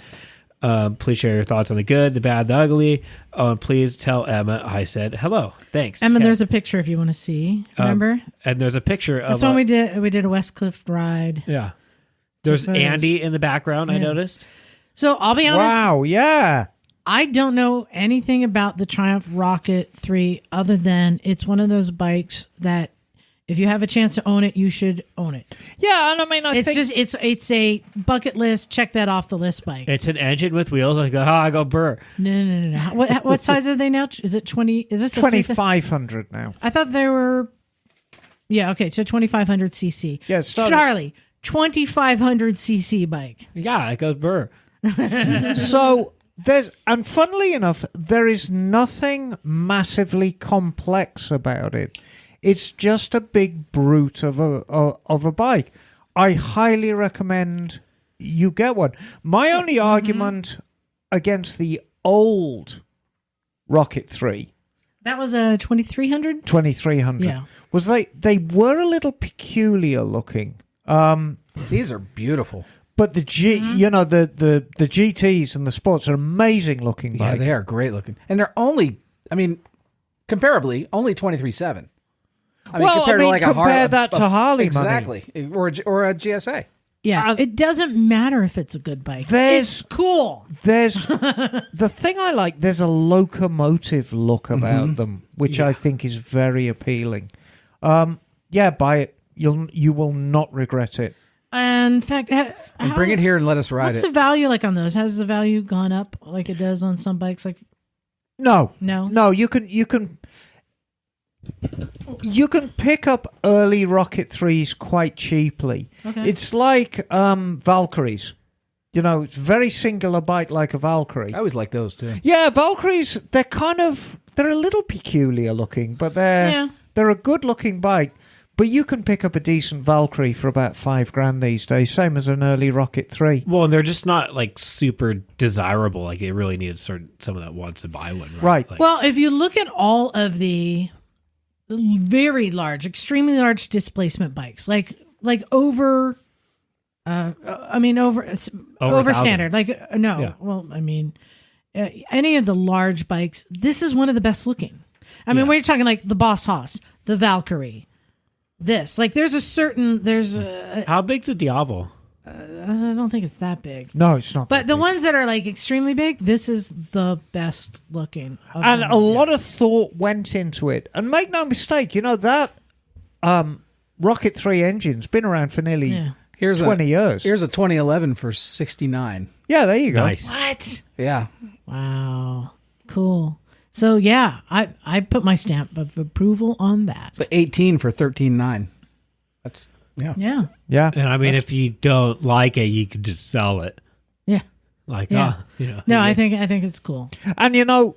Please share your thoughts on the good, the bad, the ugly. Oh, and please tell Emma I said hello. Thanks. Emma, Ken. there's a picture if you want to see. Remember? And there's a picture of That's when we did a West Cliff ride. Yeah. There's photos. Andy in the background, I Yeah. noticed. So I'll be honest. Wow, yeah. I don't know anything about the Triumph Rocket 3 other than it's one of those bikes that if you have a chance to own it, you should own it. Yeah, and I mean, I It's think... just it's a bucket list. Check that off the list bike. It's an engine with wheels. I go burr. No. What size are they now? Is it 20? Is this a 2,500 now. I thought they were. Yeah. Okay. So 2,500 cc. Yeah, it started- Charlie, 2,500 cc bike. Yeah, it goes burr. So and funnily enough, there is nothing massively complex about it. It's just a big brute of a bike. I highly recommend you get one. My only argument against the old Rocket 3, That was a 2,300. 2300, Yeah. was they were a little peculiar looking. These are beautiful. But the the GTs and the sports are amazing looking Yeah, bikes. they are great looking. And they're only, I mean, comparably, only 23.7. I mean, Well, compared I to mean, like a compare that to Harley money. exactly, or a GSA. Yeah, it doesn't matter if it's a good bike. There's- It's cool. There's the thing I like. There's a locomotive look about them, which I think is very appealing. Yeah, buy it. You will not regret it. In fact, And bring it here and let us ride what's it. the value like on those? Has the value gone up like it does on some bikes? Like No. no. You can pick up early Rocket 3s quite cheaply. Okay. It's like Valkyries. You know, it's very singular bike like a Valkyrie. I always like those too. Yeah, Valkyries, they're a little peculiar looking, but they're a good looking bike. But you can pick up a decent Valkyrie for about $5,000 these days, same as an early Rocket 3. Well, and they're just not like super desirable. Like, it really needs someone that wants to buy one. Right. Like, Well, if you look at all of the very large, extremely large displacement bikes, like over, over 1,000. standard, like no, Yeah. well, I mean, any of the large bikes, this is one of the best looking. I mean, when you're talking like the Boss Haas, the Valkyrie, this, like there's how big's a Diavolo? I don't think it's that big. No, it's not. But that the big. ones that are like extremely big, this is the best looking. Of And them. a lot of thought went into it. And make no mistake, you know, that Rocket 3 engine's been around for nearly Yeah. 20 years. Here's a 2011 for $69. Yeah, there you go. Nice. What? Yeah. Wow. Cool. So yeah, I put my stamp of approval on that. So 18 for $13.9. That's Yeah. Yeah. And I mean, if you don't like it, you could just sell it. Yeah. Like, Yeah. No, I think it's cool. And you know,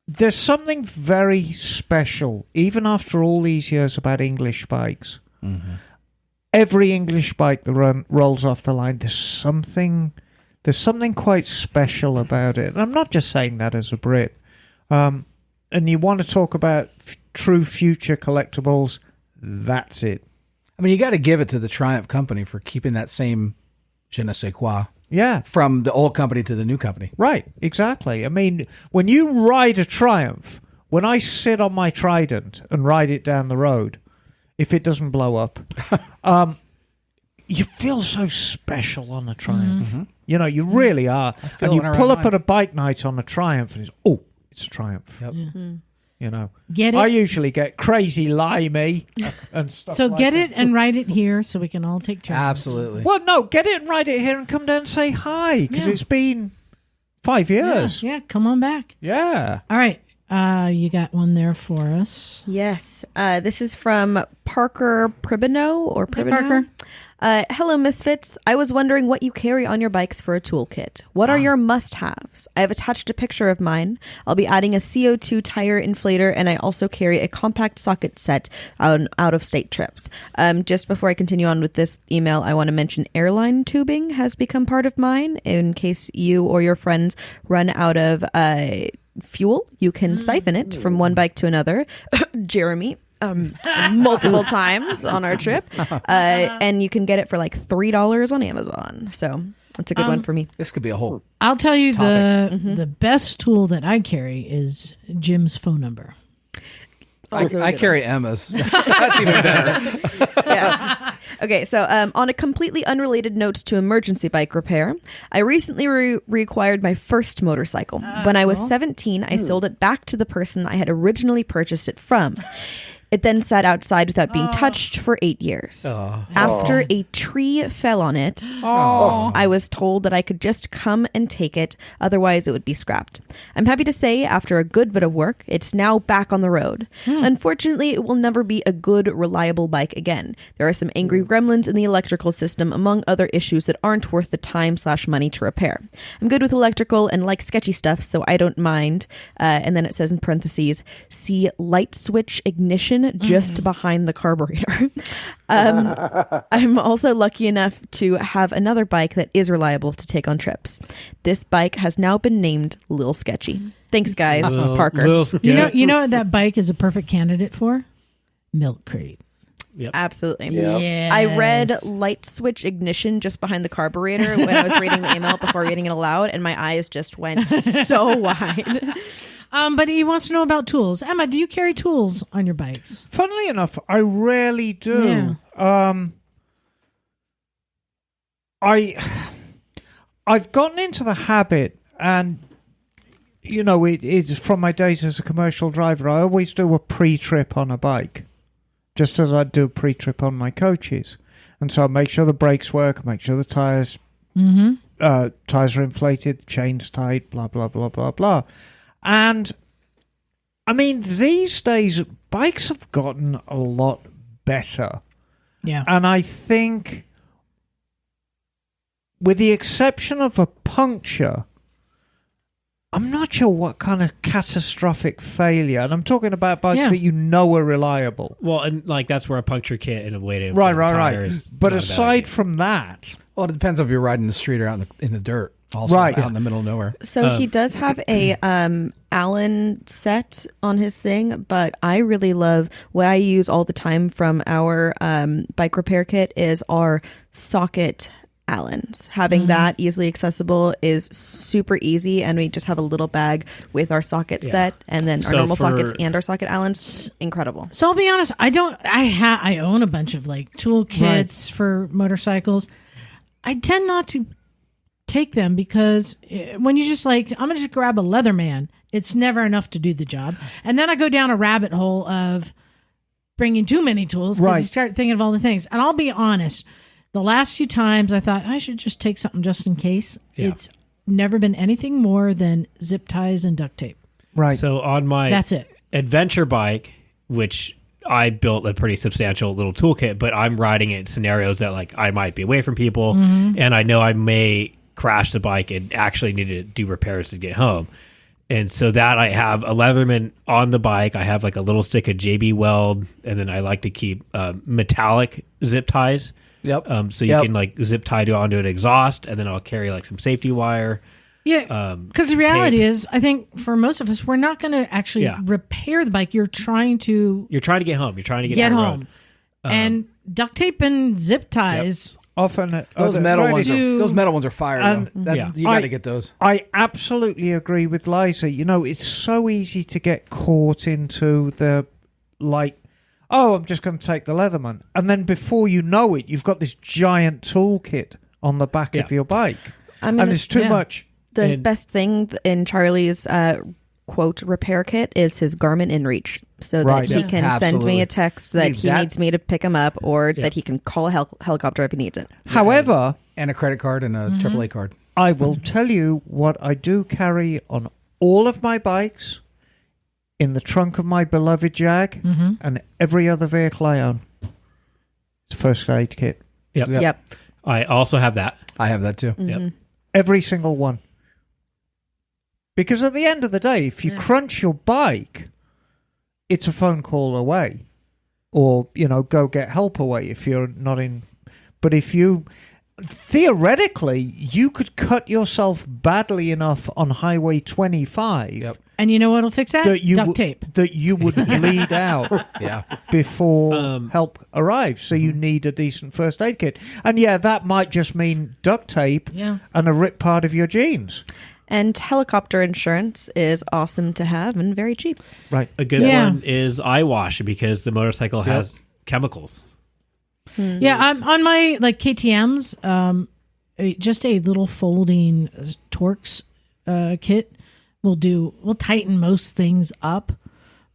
there's something very special, even after all these years, about English bikes. Mm-hmm. Every English bike that rolls off the line, there's something quite special about it. And I'm not just saying that as a Brit. And you want to talk about true future collectibles, that's it. I mean, you got to give it to the Triumph company for keeping that same je ne sais quoi Yeah. from the old company to the new company. Right, exactly. I mean, when you ride a Triumph, when I sit on my Trident and ride it down the road, if it doesn't blow up, you feel so special on a Triumph. Mm-hmm. You know, you really are. feel And you it when I pull ride up at a bike night on a Triumph and it's a Triumph. Yep. You know, Get it. I usually get crazy limey and stuff So like get that. it and write it here so we can all take turns. Absolutely. Well, no, get it and ride it here and come down and say hi, because Yeah. it's been 5 years. Yeah, come on back. Yeah. All right. You got one there for us. Yes. This is from Parker Pribino or Hi, Pribino. Parker. Hello, Misfits. I was wondering what you carry on your bikes for a toolkit. What are your must-haves? I have attached a picture of mine. I'll be adding a CO2 tire inflator, and I also carry a compact socket set on out-of-state trips. Just before I continue on with this email, I want to mention airline tubing has become part of mine. In case you or your friends run out of fuel, you can siphon it from one bike to another. Jeremy. Multiple times on our trip, and you can get it for like $3 on Amazon. So that's a good one for me. This could be a whole. I'll tell you the best tool that I carry is Jim's phone number. I carry Emma's. That's even better. Yes. Okay, so on a completely unrelated note to emergency bike repair, I recently reacquired my first motorcycle. When I was 17, I sold it back to the person I had originally purchased it from. It then sat outside without being touched for 8 years. After a tree fell on it, I was told that I could just come and take it, otherwise it would be scrapped. I'm happy to say, after a good bit of work, it's now back on the road. Unfortunately, it will never be a good, reliable bike again. There are some angry gremlins in the electrical system, among other issues that aren't worth the time/money to repair. I'm good with electrical and like sketchy stuff, so I don't mind. And then it says in parentheses, see light switch ignition just behind the carburetor. I'm also lucky enough to have another bike that is reliable to take on trips. This bike has now been named Lil Sketchy. Thanks, guys. Parker. You know what that bike is a perfect candidate for? Milk crate. Absolutely. Yep. Yes. I read light switch ignition just behind the carburetor when I was reading the email before reading it aloud, and my eyes just went so wide. But he wants to know about tools. Emma, do you carry tools on your bikes? Funnily enough, I rarely do. I've gotten into the habit, and it's from my days as a commercial driver. I always do a pre-trip on a bike, just as I do a pre-trip on my coaches, and so I make sure the brakes work, make sure the tires tires are inflated, chains tight, blah blah blah blah blah. And I mean, these days bikes have gotten a lot better. Yeah, and I think, with the exception of a puncture, I'm not sure what kind of catastrophic failure, and I'm talking about bikes that are reliable. Well, and like that's where a puncture kit and a way to right. But aside from that, well, it depends if you're riding the street or out in the dirt. Also, out in the middle of nowhere. So he does have a Allen set on his thing, but I really love what I use all the time from our bike repair kit is our socket Allens. Having that easily accessible is super easy, and we just have a little bag with our socket set, and then our normal sockets and our socket Allens. Incredible. So I'll be honest, I own a bunch of like tool kits for motorcycles. I tend not to take them because when you just like, I'm gonna just grab a Leatherman, it's never enough to do the job, and then I go down a rabbit hole of bringing too many tools because you start thinking of all the things. And I'll be honest, the last few times I thought I should just take something just in case. It's never been anything more than zip ties and duct tape. Right. So on my That's it. adventure bike, which I built a pretty substantial little toolkit, but I'm riding it in scenarios that like I might be away from people, and I know I may crash the bike and actually need to do repairs to get home. And so that I have a Leatherman on the bike. I have like a little stick of JB Weld, and then I like to keep metallic zip ties. Yep. So you can like zip tie onto an exhaust, and then I'll carry like some safety wire. Yeah. Because the reality is, I think for most of us, we're not going to actually repair the bike. You're trying to get home. You're trying to get home. And duct tape and zip ties. Often those metal ones are fire. And you got to get those. I absolutely agree with Liza. It's so easy to get caught into the I'm just going to take the Leatherman. And then before you know it, you've got this giant toolkit on the back of your bike. And it's too much. The best thing in Charlie's quote repair kit is his Garmin InReach, so that he can send me a text that he needs me to pick him up, or that he can call a helicopter if he needs it. However, and a credit card and a AAA card. I will tell you what I do carry on all of my bikes, in the trunk of my beloved Jag, and every other vehicle I own. It's first aid kit. Yep. I also have that. I have that too. Yep. Every single one. Because at the end of the day, if you crunch your bike, it's a phone call away. Or, go get help away if you're not in. But if you, theoretically, you could cut yourself badly enough on Highway 25. Yep. And you know what'll fix that? Duct tape. That you would bleed out before help arrives. So you need a decent first aid kit. And that might just mean duct tape and a ripped part of your jeans. And helicopter insurance is awesome to have and very cheap. Right. A good one is eye wash, because the motorcycle has chemicals. Yeah, I'm on my KTM's, just a little folding Torx kit will tighten most things up,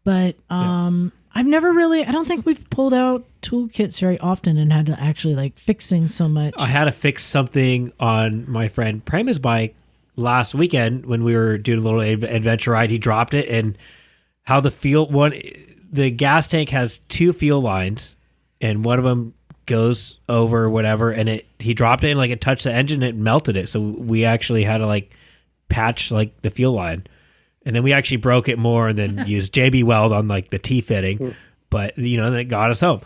but I've never really, I don't think we've pulled out toolkits very often and had to actually fixing so much. I had to fix something on my friend Prema's bike last weekend when we were doing a little adventure ride. He dropped it, and how the gas tank has two fuel lines, and one of them goes over whatever, and he dropped it and it touched the engine, and it melted it. So we actually had to patch the fuel line, and then we actually broke it more and then used JB Weld on the T fitting, but then it got us home.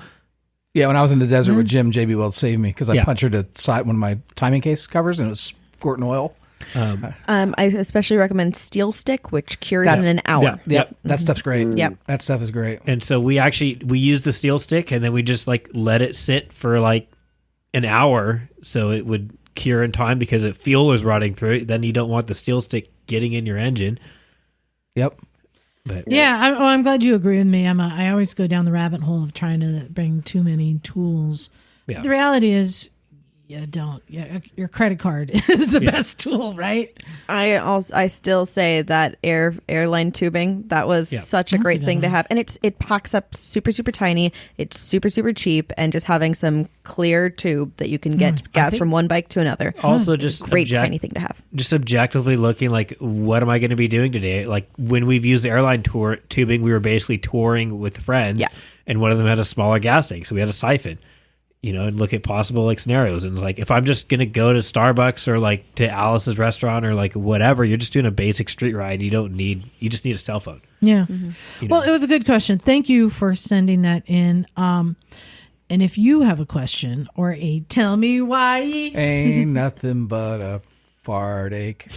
Yeah, when I was in the desert with Jim, JB Weld saved me because I punctured one of my timing case covers, and it was squirting oil. I especially recommend Steel Stick, which cures in an hour. Yep. That stuff's great. Yep. That stuff is great. And so we used the Steel Stick, and then we just let it sit for an hour so it would cure in time, because fuel was running through it. Then you don't want the Steel Stick getting in your engine. Yep. But Yeah, I'm glad you agree with me, Emma. I always go down the rabbit hole of trying to bring too many tools. Yeah. The reality is, your credit card is the best tool, right? I still say that airline tubing, that was such a That's a great good thing to one. have, and it packs up super tiny. It's super cheap, and just having some clear tube that you can get gas from one bike to another. Also, is just a great tiny thing to have. Just objectively looking like, what am I going to be doing today? Like when we've used airline tubing, we were basically touring with friends, and one of them had a smaller gas tank, so we had a siphon. And look at possible like scenarios. And it's like, if I'm just going to go to Starbucks or like to Alice's restaurant or like whatever, you're just doing a basic street ride. You just need a cell phone. Yeah. Well, it was a good question. Thank you for sending that in. And if you have a question or a tell me why, Ain't nothing but a fart ache.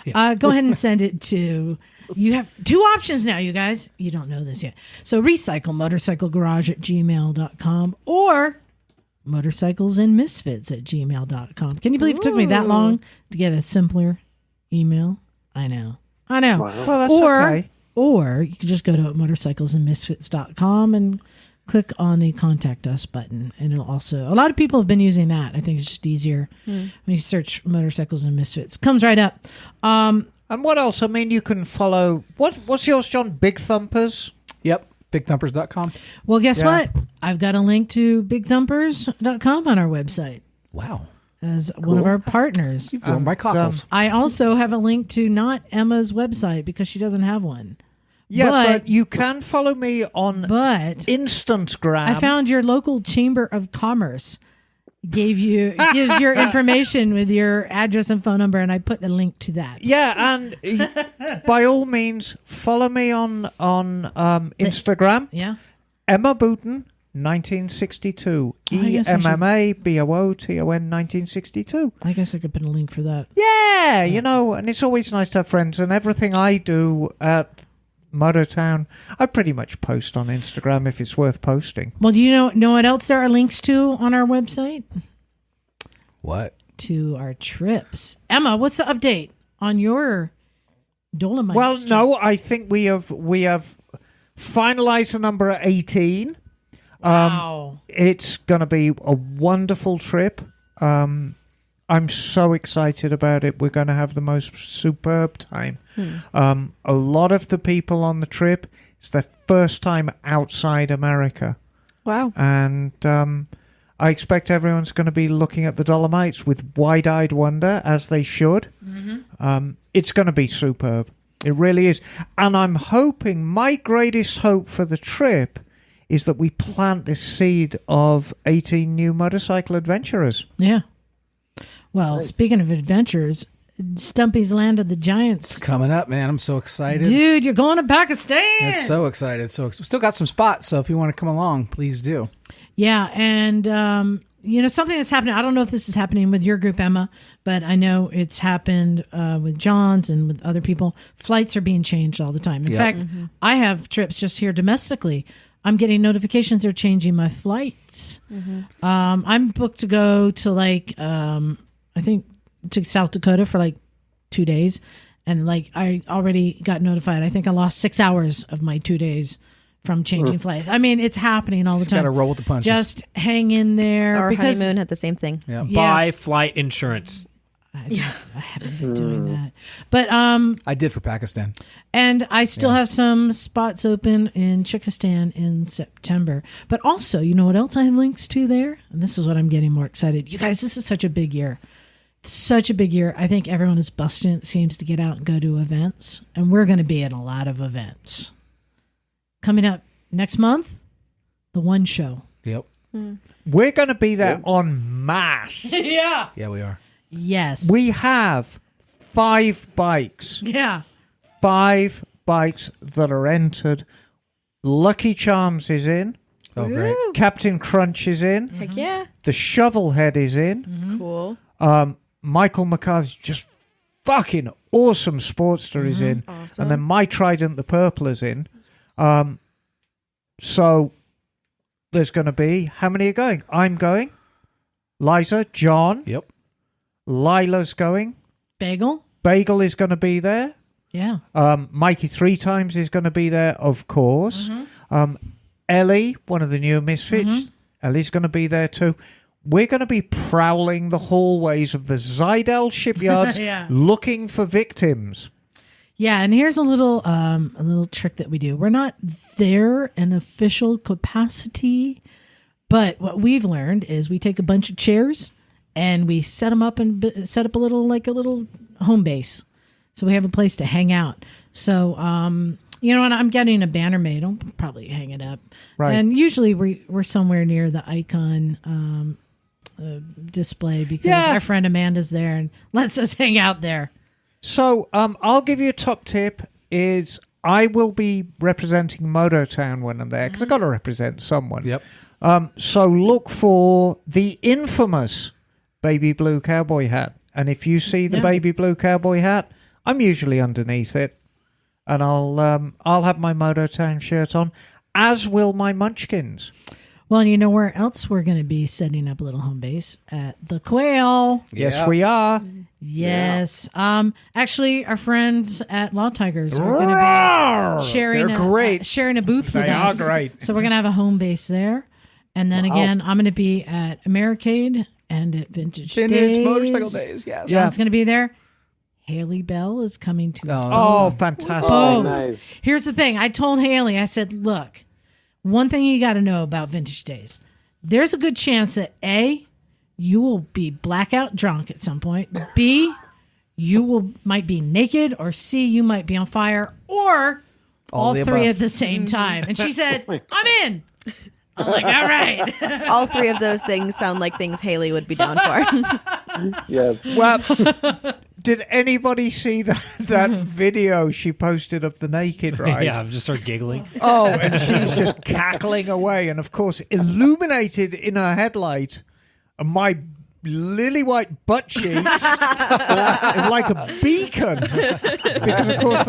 go ahead and send it to. You have two options now, you guys. You don't know this yet. So recyclemotorcyclegarage@gmail.com or motorcyclesandmisfits@gmail.com. Can you believe it took me that long to get a simpler email? I know. Wow. Well, that's okay. Or you can just go to motorcyclesandmisfits.com and click on the contact us button. And it'll also, a lot of people have been using that. I think it's just easier when you search motorcycles and misfits. Comes right up. And what else? I mean, you can follow. What's yours, John? Big Thumpers? Yep. BigThumpers.com. Well, guess what? I've got a link to bigthumpers.com on our website Wow. as one of our partners. You've grown my cockles. I also have a link to not Emma's website because she doesnn't have one. Yeah, But- but you can follow me on But Instantgram. I found your local Chamber of Commerce gives your information with your address and phone number, and I put the link to that. Yeah, and by all means, follow me on Instagram. Yeah. Emma Booton, 1962. I guess I should- EMMABOOTON 1962. I guess I could put a link for that. Yeah, and it's always nice to have friends, and everything I do at Motortown, I pretty much post on Instagram if it's worth posting. Well, do you know what else there are links to on our website? What? To our trips. Emma, what's the update on your Dolomite? Well, trip? no, I think we have finalized the number at 18. Wow. It's going to be a wonderful trip. I'm so excited about it. We're going to have the most superb time. A lot of the people on the trip, it's their first time outside America. Wow. And I expect everyone's going to be looking at the Dolomites with wide-eyed wonder, as they should. It's going to be superb. It really is. And I'm hoping, my greatest hope for the trip is that we plant this seed of 18 new motorcycle adventurers. Yeah. Well, speaking of adventures, Stumpy's Land of the Giants. Coming up, man. I'm so excited. Dude, you're going to Pakistan. I'm so excited. Still got some spots, so if you want to come along, please do. Yeah, and something that's happening. I don't know if this is happening with your group, Emma, but I know it's happened with John's and with other people. Flights are being changed all the time. In fact, I have trips just here domestically. I'm getting notifications they're changing my flights. I'm booked to go to I think to South Dakota for 2 days, and I already got notified. I think I lost 6 hours of my 2 days from changing flights. I mean, it's happening all the Just time. got to roll with the punches. Just hang in there. Our because honeymoon had the same thing. Yeah. Buy flight insurance. I haven't been doing that, but I did for Pakistan. and I still have some spots open in Chickistan in September. But also, you know what else I have links to there? And this is what I'm getting more excited. You guys, this is such a big year. Such a big year. I think everyone is busting it seems to get out and go to events. And we're going to be at a lot of events. Coming up next month, the One Show. Yep. We're going to be there en masse. Yeah. Yeah, we are. Yes. We have 5 bikes. Yeah. 5 bikes that are entered. Lucky Charms is in. Oh, great. Captain Crunch is in. Heck yeah. The Shovelhead is in. Cool. Michael McCarthy's just fucking awesome Sportster is in. Awesome. And then my Trident the Purple is in. So there's going to be, how many are going? I'm going. Liza, John. Yep. Lila's going. Bagel. Bagel is going to be there. Yeah. Mikey 3 times is going to be there, of course. Ellie, one of the new Misfits, Ellie's going to be there too. We're going to be prowling the hallways of the Zidell shipyards looking for victims. Yeah, and here's a little trick that we do. We're not there in official capacity, but what we've learned is we take a bunch of chairs and we set them up and set up a little home base. So we have a place to hang out. So, you know, and I'm getting a banner made. I'll probably hang it up. Right. And usually we're somewhere near the icon display because our friend Amanda's there and lets us hang out there. So I'll give you a top tip is I will be representing Mototown when I'm there because I've got to represent someone. Yep. So look for the infamous baby blue cowboy hat. And if you see the baby blue cowboy hat, I'm usually underneath it. And I'll have my Mototown shirt on, as will my munchkins. Well, and you know where else we're going to be setting up a little home base? At the Quail. Yes, we are. Yes. Actually, our friends at Law Tigers are going to be sharing a booth with us. They are great. So we're going to have a home base there. And then again, I'm going to be at Americade and at Vintage Days. Motorcycle Days, yes. John's going to be there. Haley Bell is coming to Oh, fantastic. Oh, nice. Here's the thing. I told Haley, I said, look, one thing you got to know about Vintage Days. There's a good chance that A, you will be blackout drunk at some point. B, you might be naked. Or C, you might be on fire. Or all three at the same time. And she said, I'm in. I'm like, all right. All three of those things sound like things Haley would be down for. Yes. Well, did anybody see that video she posted of the naked ride? Yeah, I've just started giggling. Oh, and she's just cackling away. And, of course, illuminated in her headlight, my lily white butt cheeks is like a beacon. Because, of course,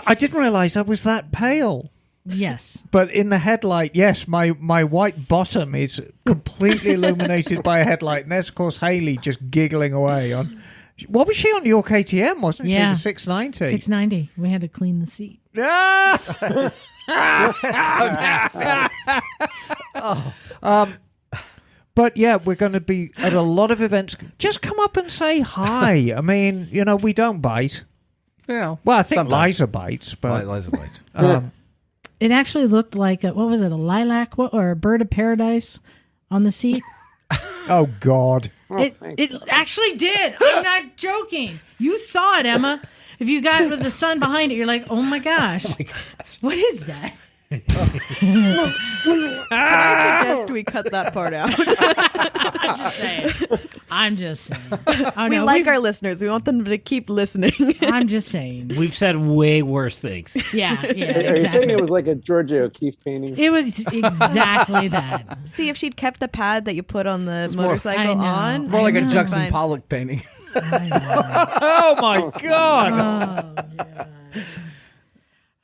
I didn't realize I was that pale. Yes. But in the headlight, yes, my white bottom is completely illuminated by a headlight. And there's, of course, Haley just giggling away on... What was she on your KTM, wasn't she? The 690? 690. We had to clean the seat. Ah! So nasty. But yeah, we're going to be at a lot of events. Just come up and say hi. I mean, you know, we don't bite. Yeah. Well, I think Sometimes. Liza bites, but... Liza bites. It actually looked like, what was it, a lilac or a bird of paradise on the seat? Oh, God. It actually did. I'm not joking. You saw it, Emma. If you got with the sun behind it, you're like, oh my gosh. What is that? I suggest we cut that part out. I'm just saying. We like our listeners. We want them to keep listening. I'm just saying. We've said way worse things. Yeah, Are you saying exactly. it was like a Georgia O'Keeffe painting? It was exactly that. See, if she'd kept the pad that you put on the I motorcycle know. on. More like a know. Jackson Fine. Pollock painting. Oh, my God.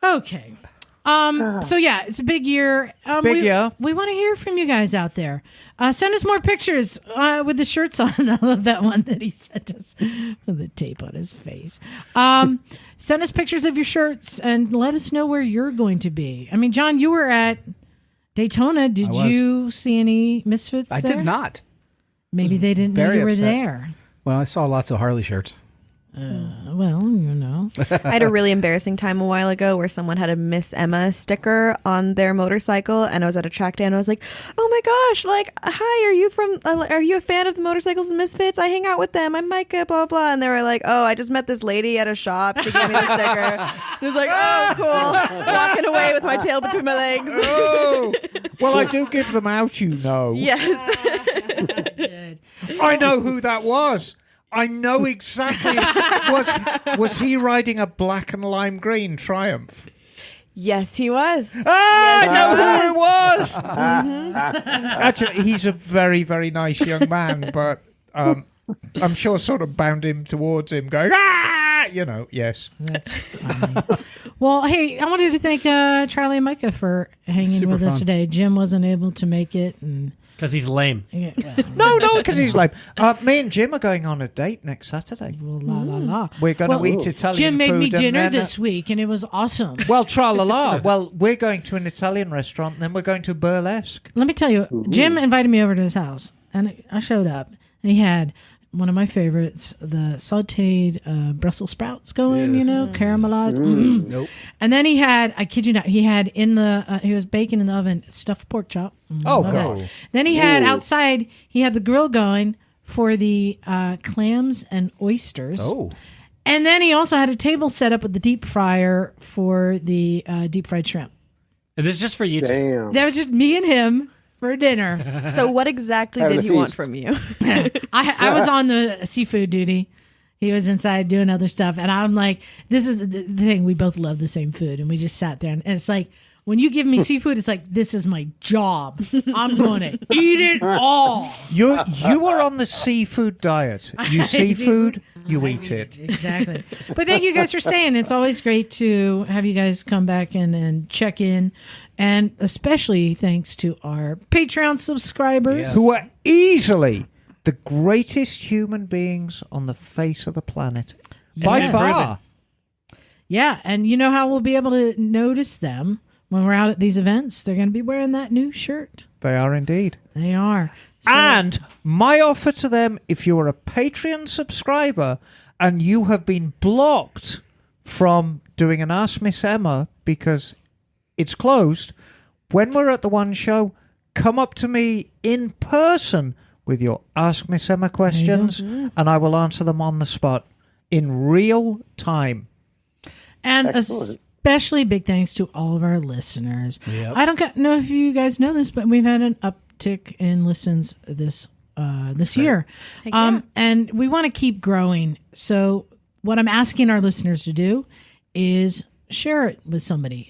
Okay. So yeah, it's a big year. Big year. We want to hear from you guys out there. Send us more pictures with the shirts on. I love that one that he sent us with the tape on his face. Send us pictures of your shirts and let us know where you're going to be. I mean, John, you were at Daytona. Did you see any Misfits I there? did not. Maybe they didn't know very you were upset. there. Well, I saw lots of Harley shirts. Well, you know. I had a really embarrassing time a while ago where someone had a Miss Emma sticker on their motorcycle, and I was at a track day and I was like, oh my gosh, like, hi, are you a fan of the Motorcycles and Misfits? I hang out with them. I'm Mycah, blah, blah. And they were like, oh, I just met this lady at a shop. She gave me the sticker. It was like, oh, cool. Walking away with my tail between my legs. Oh. Well, I do give them out, you know. Yes. Good. I know who that was. I know exactly. Was he riding a black and lime green Triumph? Yes, he was. I Yes, know he who it was. Actually, he's a very, very nice young man, but I'm sure sort of bound him towards him, going, ah! Yes. That's funny. Well, hey, I wanted to thank Charley and Mycah for hanging Super with us fun. today. Jim wasn't able to make it, and Because he's lame. yeah, well, No, because he's like, me and Jim are going on a date next Saturday. la la la. We're going to Well, eat Italian Jim made food me and dinner then, this week, and it was awesome. Well, tra-la-la. Well, we're going to an Italian restaurant, and then we're going to burlesque. Let me tell you, Jim invited me over to his house, and I showed up, and he had one of my favorites, the sautéed Brussels sprouts going, caramelized. Nope. And then he had, I kid you not, he had he was baking in the oven, stuffed pork chop. Oh, Love God. that. Then he had outside, he had the grill going for the clams and oysters. Oh. And then he also had a table set up with the deep fryer for the deep fried shrimp. And this is just for you two. Damn. That was just me and him for dinner. So what exactly Having did a he want feast. from you? I was on the seafood duty. He was inside doing other stuff. And I'm like, this is the thing. We both love the same food. And we just sat there. And it's like, when you give me seafood, it's like, this is my job. I'm going to eat it all. You are on the seafood diet. You see food, you eat it. Exactly. But thank you guys for staying. It's always great to have you guys come back and check in. And especially thanks to our Patreon subscribers. Yes. Who are easily the greatest human beings on the face of the planet. By Yeah. far. Yeah. And you know how we'll be able to notice them when we're out at these events? They're going to be wearing that new shirt. They are indeed. They are. So- And my offer to them, if you are a Patreon subscriber and you have been blocked from doing an Ask Miss Emma because it's closed, when we're at the one show, come up to me in person with your Ask Miss Emma questions and I will answer them on the spot in real time. And Excellent. especially big thanks to all of our listeners. Yep. I don't know if you guys know this, but we've had an uptick in listens this year. Heck yeah. And we want to keep growing. So what I'm asking our listeners to do is share it with somebody.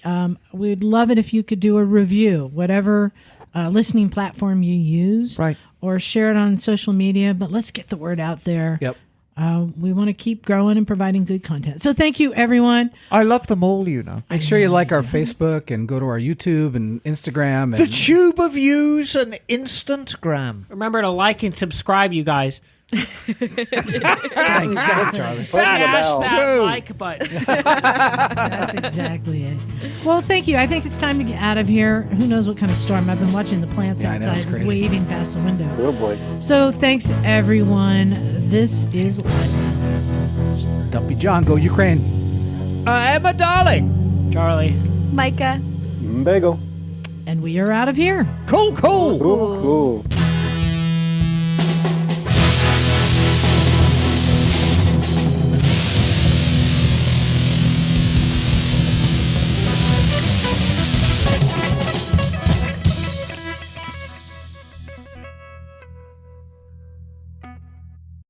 We'd love it if you could do a review, whatever listening platform you use. Right. Or share it on social media, but let's get the word out there. Yep. We want to keep growing and providing good content. So thank you, everyone. I love them all, you know. Make sure you like our Facebook and go to our YouTube and Instagram. The And tube of views and Instantgram. Remember to like and subscribe, you guys. exactly, Charlie. Smash that Two. like button. That's exactly it. Well, thank you. I think it's time to get out of here. Who knows what kind of storm? I've been watching the plants Yeah, I know, it's outside crazy. waving past the window. Oh boy. So thanks, everyone. This is Liza. Stumpy John, go Ukraine. Emma, darling. Charlie. Mycah. Bagel. And we are out of here. Cool. Cool.